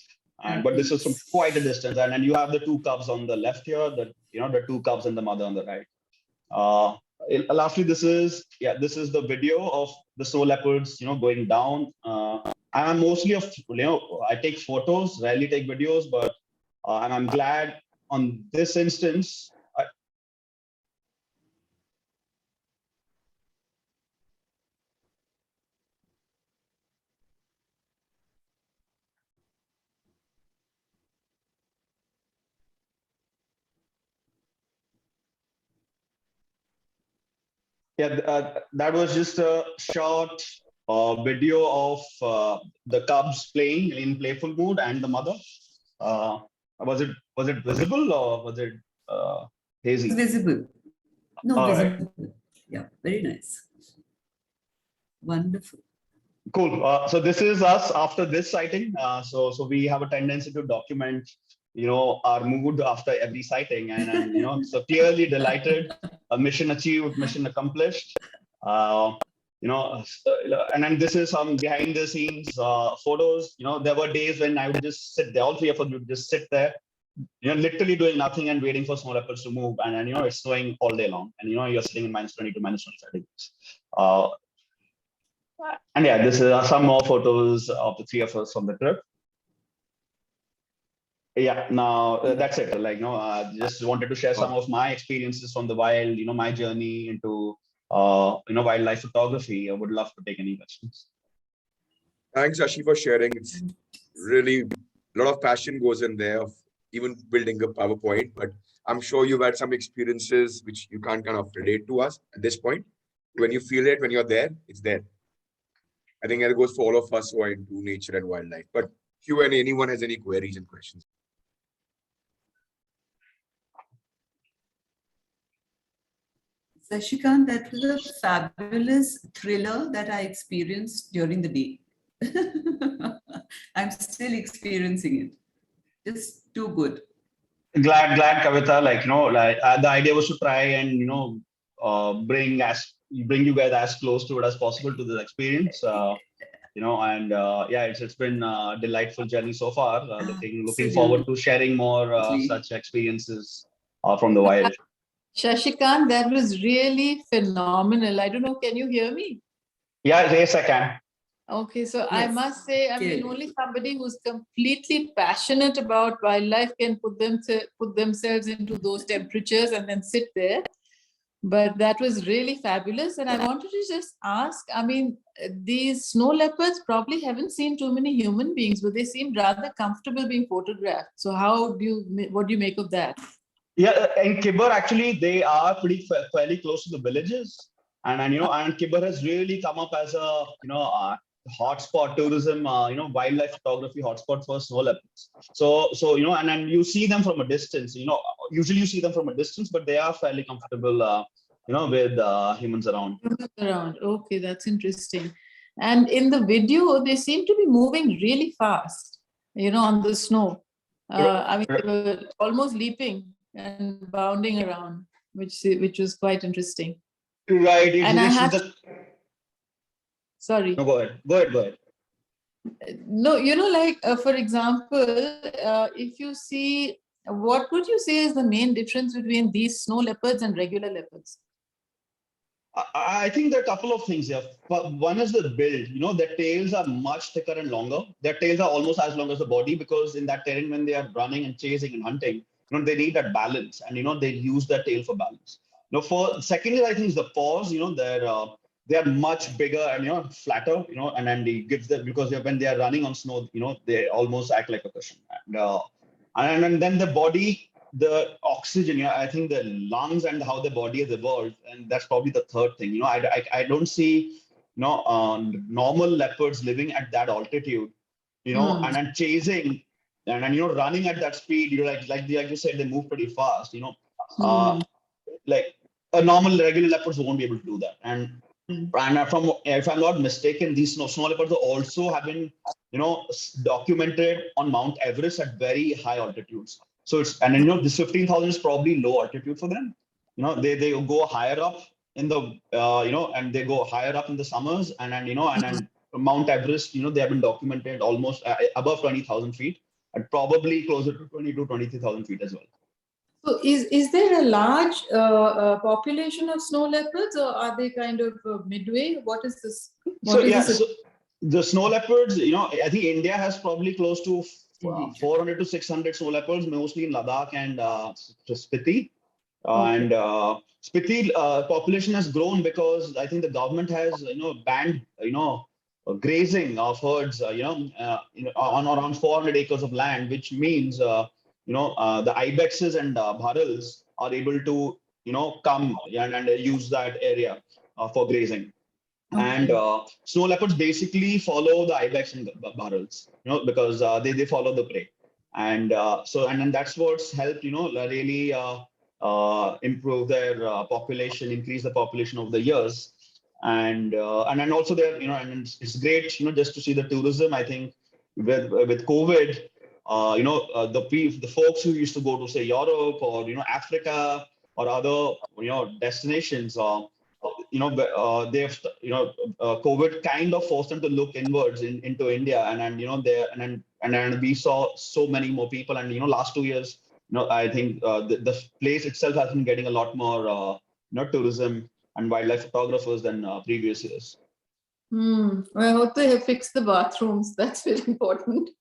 But this is from quite a distance, and then you have the two cubs on the left here, the two cubs and the mother on the right. Lastly, this is the video of the snow leopards, going down. I'm mostly I take photos, rarely take videos, but and I'm glad on this instance. That was just a short video of the cubs playing in playful mood and the mother. Was it visible, or was it hazy? It's visible. No, All right. visible. Yeah, very nice. Wonderful. Cool. So this is us after this sighting. So we have a tendency to document, our mood after every sighting, and so clearly delighted. Mission achieved, mission accomplished. And then this is some behind the scenes photos. There were days when I would just sit there. All three of us would just sit there, literally doing nothing and waiting for snow leopards to move. And then it's snowing all day long, and you're sitting in -20 to -25 degrees. And this is some more photos of the three of us from the trip. Now that's it. Just wanted to share some of my experiences from the wild, my journey into, wildlife photography. I would love to take any questions. Thanks, Shashi, for sharing. It's really a lot of passion goes in there of even building a PowerPoint, but I'm sure you've had some experiences which you can't kind of relate to us at this point. When you feel it, when you're there, it's there. I think that goes for all of us who are into nature and wildlife. But Q&A, anyone has any queries and questions? Shashikant, that was a fabulous thriller that I experienced during the day. I'm still experiencing it. Just too good. Glad, Kavita. The idea was to try and bring you guys as close to it as possible to this experience. And yeah, it's been a delightful journey so far. Looking forward to sharing more such experiences from the wild. Shashikant, that was really phenomenal. I don't know, can you hear me? Yeah, yes, I can. Okay, so I Yes. must say, I mean, only somebody who's completely passionate about wildlife can put themselves into those temperatures and then sit there. But that was really fabulous. And I wanted to just ask, I mean, these snow leopards probably haven't seen too many human beings, but they seem rather comfortable being photographed. So what do you make of that? Yeah, in Khyber, actually, they are fairly close to the villages. And Khyber has really come up as a, hotspot tourism, wildlife photography hotspot for snow leopards. So, and you see them from a distance, usually you see them from a distance, but they are fairly comfortable, with humans around. Okay, that's interesting. And in the video, they seem to be moving really fast, on the snow. I mean, they were almost leaping and bounding around, which was quite interesting. Right. And I have sorry. No, go ahead. No, for example, if you see, what would you say is the main difference between these snow leopards and regular leopards? I think there are a couple of things here. One is the build. Their tails are much thicker and longer. Their tails are almost as long as the body, because in that terrain, when they are running and chasing and hunting, they need that balance, and they use their tail for balance. Secondly, I think is the paws. They are much bigger and flatter. And then they gives them, because when they are running on snow, they almost act like a cushion. And then the body, the oxygen, I think the lungs and how the body has evolved, and that's probably the third thing. I don't see normal leopards living at that altitude, and then chasing and running at that speed. Like you said, they move pretty fast. Like a normal regular leopards won't be able to do that. And if I'm not mistaken, these snow leopards also have been documented on Mount Everest at very high altitudes. So this 15,000 is probably low altitude for them. They go higher up in the and they go higher up in the summers, and then Mount Everest, they have been documented almost above 20,000 feet, and probably closer to 20 to 23,000 feet as well. So is there a large population of snow leopards, or are they kind of midway? What is this? So the snow leopards, I think India has probably close to 400 to 600 snow leopards, mostly in Ladakh and Spiti. And Spiti population has grown because I think the government has banned grazing of herds on around 400 acres of land, which means the Ibexes and Bharals are able to come and use that area for grazing. And snow leopards basically follow the Ibex and Bharals, because they follow the prey. And then that's what's helped really improve their population, increase the population over the years. And then also there, and it's great, just to see the tourism. I think with COVID, the folks who used to go to say Europe or Africa or other destinations, they've COVID kind of forced them to look inwards into India, and then we saw so many more people. And last 2 years, I think the place itself has been getting a lot more tourism and wildlife photographers than previous years. Well, I hope they have fixed the bathrooms. That's very important.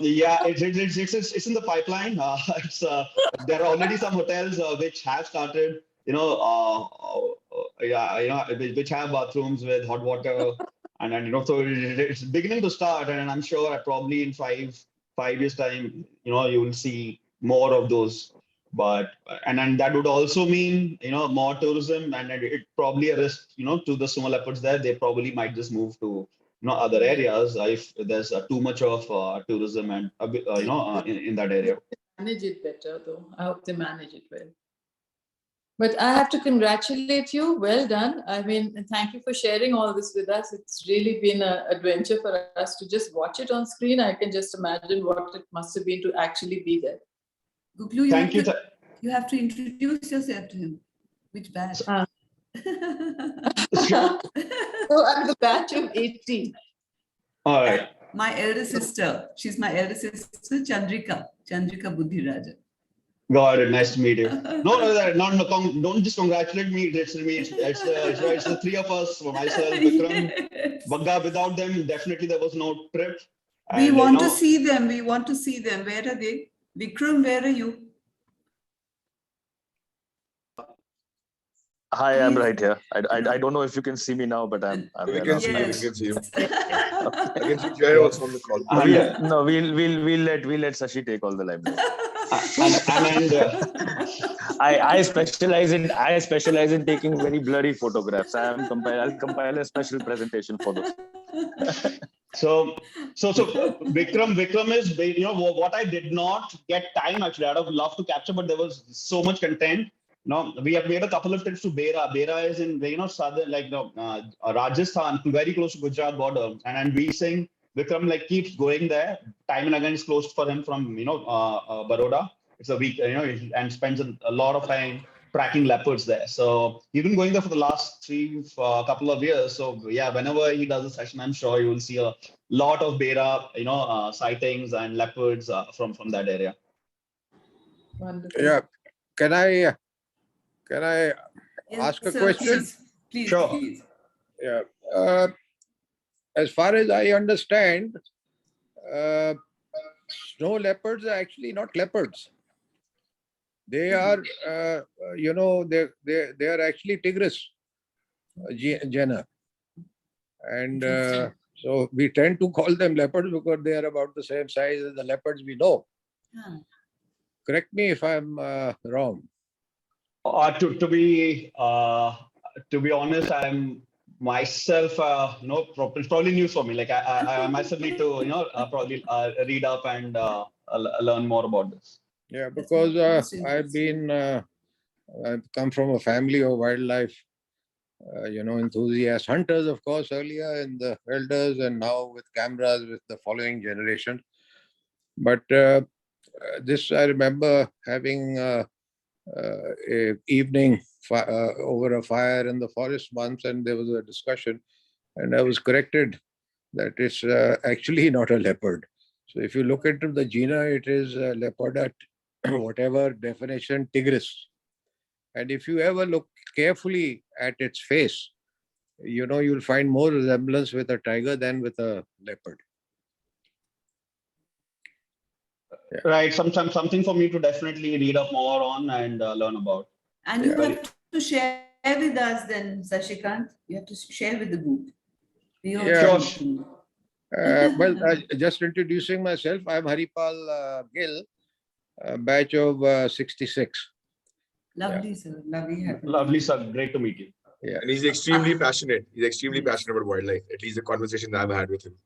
Yeah, it's in the pipeline. There are already some hotels which have started, which have bathrooms with hot water, and so it's beginning to start. And I'm sure probably in five years time, you will see more of those. But and then that would also mean more tourism, and it probably a risk to the snow leopards there. They probably might just move to other areas if there's too much of tourism and in that area. Manage it better, though. I hope they manage it well. But I have to congratulate you. Well done. I mean, and thank you for sharing all this with us. It's really been an adventure for us to just watch it on screen. I can just imagine what it must have been to actually be there. Thank you. You have to introduce yourself to him. Which batch? So I'm the batch of 80. All right. My elder sister. She's my elder sister, Chandrika Buddhiraja. Got it. Nice to meet you. Don't just congratulate me. It's the three of us, myself, Vikram, Yes. Bagga. Without them, definitely there was no trip. We And, want to see them. We want to see them. Where are they? Vikram, where are you? Hi, I'm Please. right here. I don't know if you can see me now, but I'm We here can now. see you. We Yes. can see you. I can see Jay also on the call. And, No, we'll let Sashi take all the limelight. I specialize in taking very blurry photographs. I'll compile a special presentation for those. So Vikram is, what I did not get time actually. I'd have loved to capture, but there was so much content. We have made a couple of trips to Bera. Bera is in southern, Rajasthan, very close to Gujarat border. And we saying Vikram keeps going there. Time and again, it's closed for him from Baroda. It's a week, and spends a lot of time tracking leopards there. So he's been going there for the last couple of years. So yeah, whenever he does a session, I'm sure you will see a lot of Bera, sightings and leopards from that area. Wonderful. Yeah. Can I Yes, ask a sir, question? Please, Sure. please. Yeah. As far as I understand, snow leopards are actually not leopards. They are, they are actually tigris genera, and so we tend to call them leopards because they are about the same size as the leopards we know. Ah. Correct me if I'm wrong. To be honest, I'm myself probably news for me. I myself need to probably read up and learn more about this. Yeah, That's because most I've interesting. I've come from a family of wildlife, enthusiasts, hunters, of course, earlier in the elders, and now with cameras with the following generation. But this I remember having a evening over a fire in the forest once, and there was a discussion, and I was corrected that it's actually not a leopard. So if you look into the genus, it is Leopardus, whatever definition, tigris. And if you ever look carefully at its face, you'll find more resemblance with a tiger than with a leopard. Yeah. Right, something for me to definitely read up more on and learn about. And you have to share with us then, Shashikant. You have to share with the group. We also Yeah. need to know. Well, just introducing myself, I'm Haripal Gill, batch of 66. Lovely, sir. Lovely. Lovely, sir. Great to meet you. Yeah. And he's extremely passionate. He's extremely passionate about wildlife. At least the conversation I've had with him.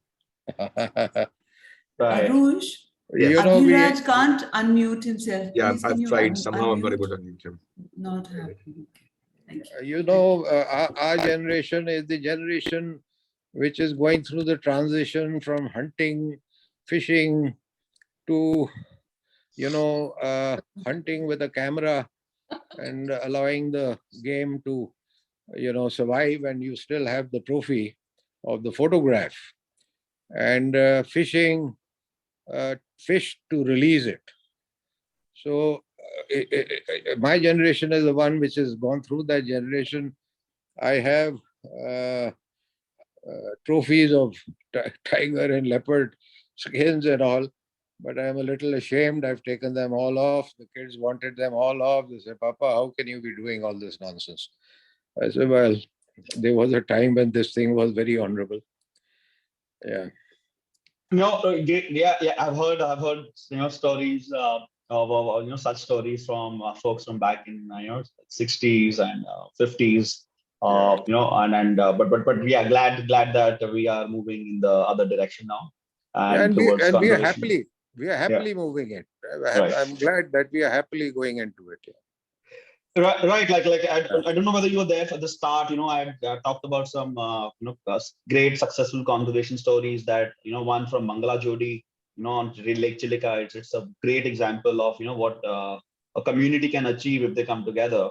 Right. Arush, Abhiraj can't unmute himself. Yeah, Please, can I've you tried. Somehow I'm not unmute? able to unmute him. Not happening. Thank you. Our generation is the generation which is going through the transition from hunting, fishing to, hunting with a camera and allowing the game to, survive, and you still have the trophy of the photograph, and fishing, fish to release it. So my generation is the one which has gone through that generation. I have trophies of tiger and leopard skins and all, but I'm a little ashamed. I've taken them all off. The kids wanted them all off. They said, Papa, how can you be doing all this nonsense? I said, well, there was a time when this thing was very honorable. Yeah. I've heard stories of such stories from folks from back in 60s and 50s. But yeah, glad that we are moving in the other direction now, and we are conservation. happily moving it. Right. I'm glad that we are happily going into it. Right. I don't know whether you were there for the start. I talked about some great successful conservation stories. That one from Mangala Jodi, on Lake Chilika. It's a great example of what a community can achieve if they come together.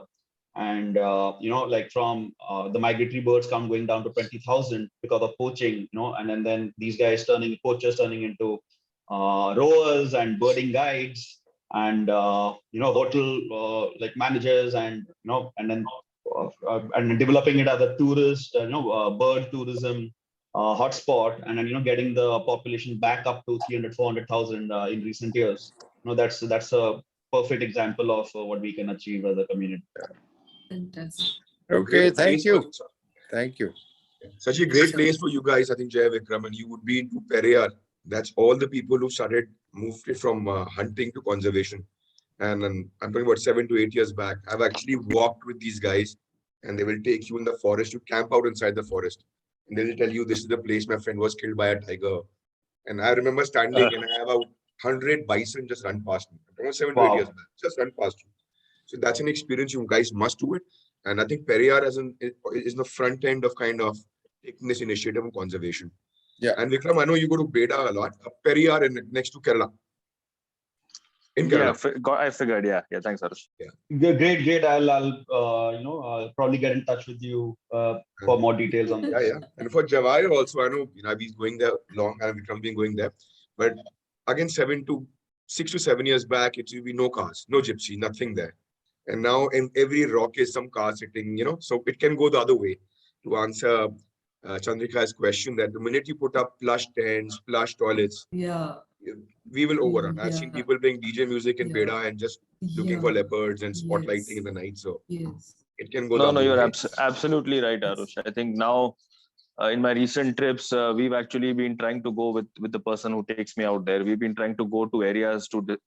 And like from the migratory birds come going down to 20,000 because of poaching, and then these guys poachers turning into rowers and birding guides, and hotel like managers, and and then developing it as a tourist, bird tourism hotspot, and then getting the population back up to 300, 400,000 in recent years. That's a perfect example of what we can achieve as a community. Fantastic. Okay, Great thank place you. for- Thank you. Such a great place for you guys, I think, Jai Vikram, and you would be into Periyar. That's all the people who moved it from hunting to conservation. And I'm talking about 7 to 8 years back. I've actually walked with these guys, and they will take you in the forest. You camp out inside the forest, and they'll tell you this is the place my friend was killed by a tiger. And I remember standing, and I have about 100 bison just run past me. About 7 to 8 Wow. years back, just run past you. So that's an experience you guys must do it. And I think Periyar is the front end of kind of taking this initiative of conservation. Yeah. And Vikram, I know you go to Beda a lot. Periyar next to Kerala. In Kerala. I figured. Yeah. Thanks, Arush. Great. I'll probably get in touch with you for more details on this. Yeah. And for Jawai also, I know I've been going there long, and Vikram been going there. But again, 6 to 7 years back, it will be no cars, no gypsy, nothing there. And now in every rock is some car sitting, so it can go the other way. To answer Chandrika's question, that the minute you put up plush tents, plush toilets, Yeah. we will overrun. I've seen Yeah. people playing DJ music in Yeah. Beda and just looking for leopards and spotlighting Yes. in the night. So Yes. it can go the No, other you're way. absolutely right, Arush. I think now in my recent trips, we've actually been trying to go with the person who takes me out there. We've been trying to go to areas to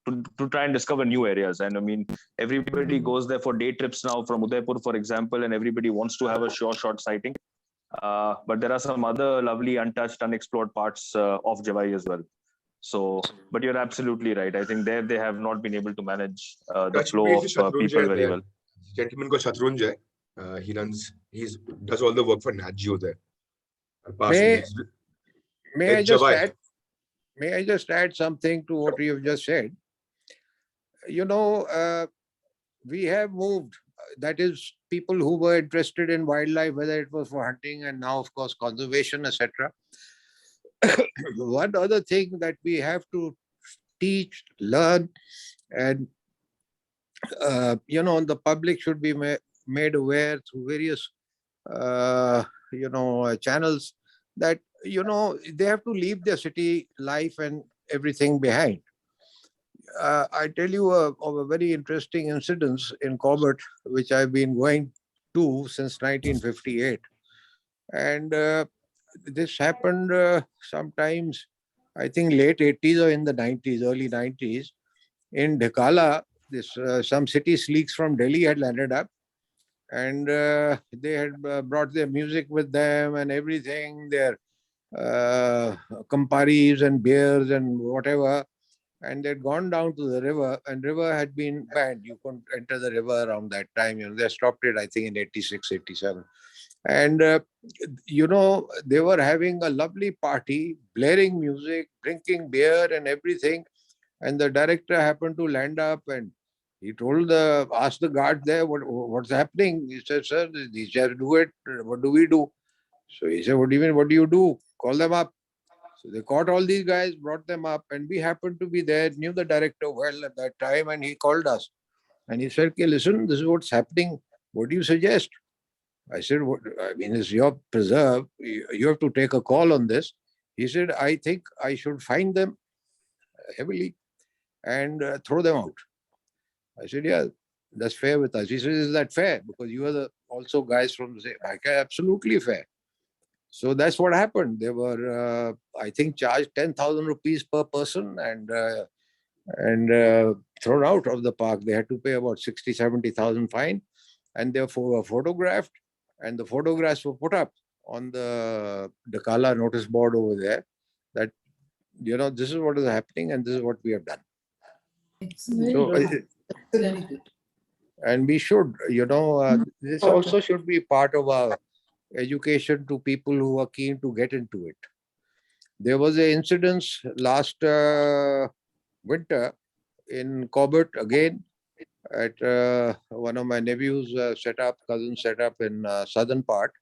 try and discover new areas. And I mean, everybody goes there for day trips now from Udaipur, for example, and everybody wants to have a short sighting. But there are some other lovely, untouched, unexplored parts of Javai as well. So, but you're absolutely right. I think there they have not been able to manage the Touch flow base of with people Shatrunjay very there. well. Gentleman called Shatrunjay. He does all the work for Nat Geo there. May I It's just Javai. add? May I just add something to what you have just said? We have moved. That is, people who were interested in wildlife, whether it was for hunting and now, of course, conservation, etc. One other thing that we have to teach, learn, and the public should be made aware through various channels that they have to leave their city life and everything behind. I tell you of a very interesting incident in Corbett, which I've been going to since 1958. And this happened sometimes, I think, late 80s or in the 90s, early 90s. In Dhakala, some city sleeks from Delhi had landed up, and they had brought their music with them and everything, their Camparis and beers and whatever. And they'd gone down to the river, and river had been banned. You couldn't enter the river around that time. They stopped it, I think, in 86, 87. And, they were having a lovely party, blaring music, drinking beer and everything. And the director happened to land up, and he asked the guard there, what's happening? He said, sir, these guys do it. What do we do? So he said, what do you mean? What do you do? Call them up. So they caught all these guys, brought them up, and we happened to be there, knew the director well at that time, and he called us. And he said, okay, listen, this is what's happening. What do you suggest? I said, it's your preserve. You have to take a call on this. He said, I think I should fine them heavily and throw them out. I said, yeah, that's fair with us. He said, is that fair? Because you are also guys from the same. I said, absolutely fair. So that's what happened. They were, I think, charged 10,000 rupees per person and thrown out of the park. They had to pay about 60, 70,000 fine, and therefore were photographed, and the photographs were put up on the Dhakala notice board over there that, this is what is happening and this is what we have done. Excellent. So, Very good. and we should, this also should be part of our education to people who are keen to get into it. There was an incident last winter in Corbett again, at one of my nephews cousin set up in southern part.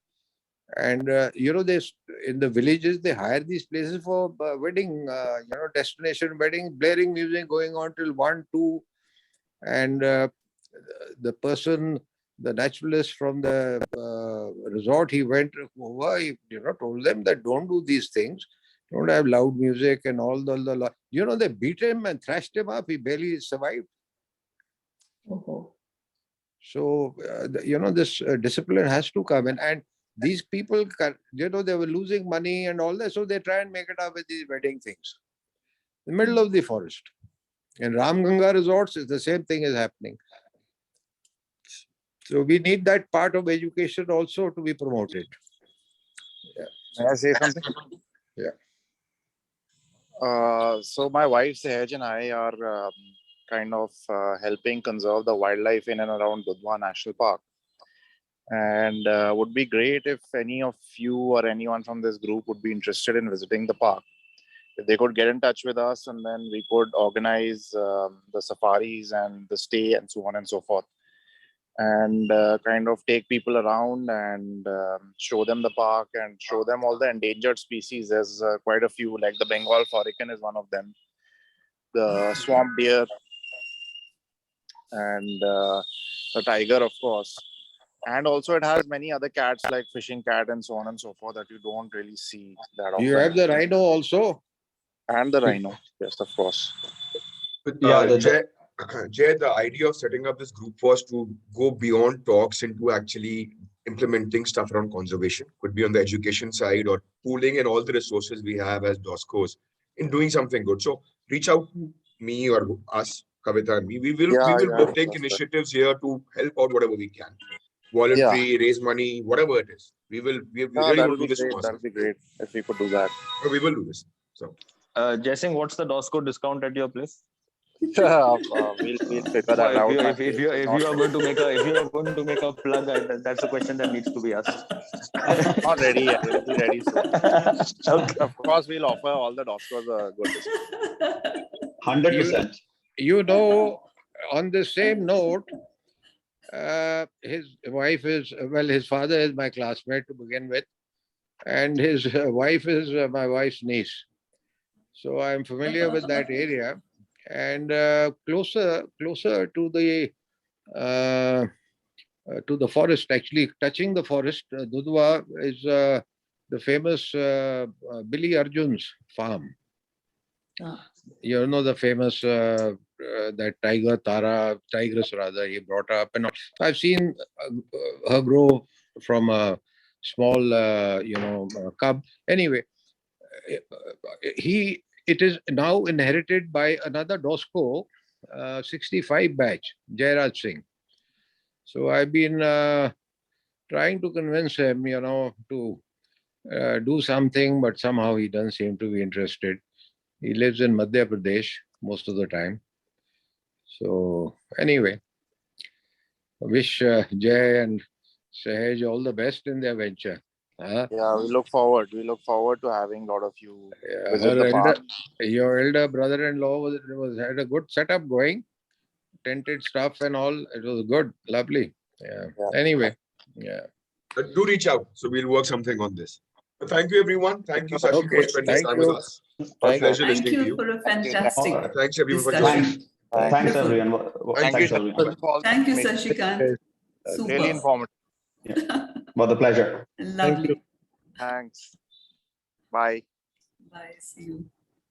And in the villages, they hire these places for wedding, destination wedding, blaring music going on till 1, 2. And the person, the naturalist from the resort, he went over, he told them that don't do these things. Don't have loud music and all they beat him and thrashed him up. He barely survived. Oh. So, this discipline has to come in. And these people, they were losing money and all that. So they try and make it up with these wedding things. In the middle of the forest. In Ramganga resorts, the same thing is happening. So we need that part of education also to be promoted. May I say something? Yeah. So my wife Sehaj and I are kind of helping conserve the wildlife in and around Dudhwa National Park. And would be great if any of you or anyone from this group would be interested in visiting the park. If they could get in touch with us, and then we could organize the safaris and the stay and so on and so forth. And kind of take people around and show them the park and show them all the endangered species. There's quite a few, like the Bengal falcon is one of them, the swamp deer, and the tiger, of course. And also it has many other cats like fishing cat and so on and so forth that you don't really see that often. You have the rhino also? And the rhino, yes, of course. Jay, the idea of setting up this group was to go beyond talks into actually implementing stuff around conservation. Could be on the education side or pooling in all the resources we have as DOSCOs in doing something good. So reach out to me or us, Kavita and me. We will take initiatives here to help out whatever we can. Voluntary, raise money, whatever it is. We really want to do this. That would be great if we could do that. No, we will do this. So, Jaising, what's the DOSCO discount at your place? We'll figure that out. If you are going to make a plug, that's a question that needs to be asked. Not ready yet. We'll be ready soon. Okay. Of course, we'll offer all the DOSCOs a good discount. 100%. On the same note, his wife his father is my classmate to begin with, and his wife is my wife's niece. So I'm familiar with that area. And closer to the forest, actually touching the forest, Dudhwa is the famous Billy Arjun's farm. The famous that tigress rather, he brought up. And I've seen her grow from a small, cub. Anyway, it is now inherited by another DOSCO, 65 batch, Jairaj Singh. So I've been trying to convince him, to do something, but somehow he doesn't seem to be interested. He lives in Madhya Pradesh most of the time. So anyway, I wish Jay and Sahaj all the best in their venture. Yeah, we look forward to having a lot of you visit the park. Your elder brother-in-law had a good setup going, tented stuff and all. It was good, lovely. Yeah. Anyway, do reach out. So we'll work something on this. But thank you, everyone. Thank you, Sashi, for spending time with us. A pleasure listening to you. For a fantastic Thanks, everyone, for discussion. joining. Thanks, everyone. Thank you, Shashikant. Super. Really informative. Was a pleasure. Lovely. Thanks. Bye. Bye. See you.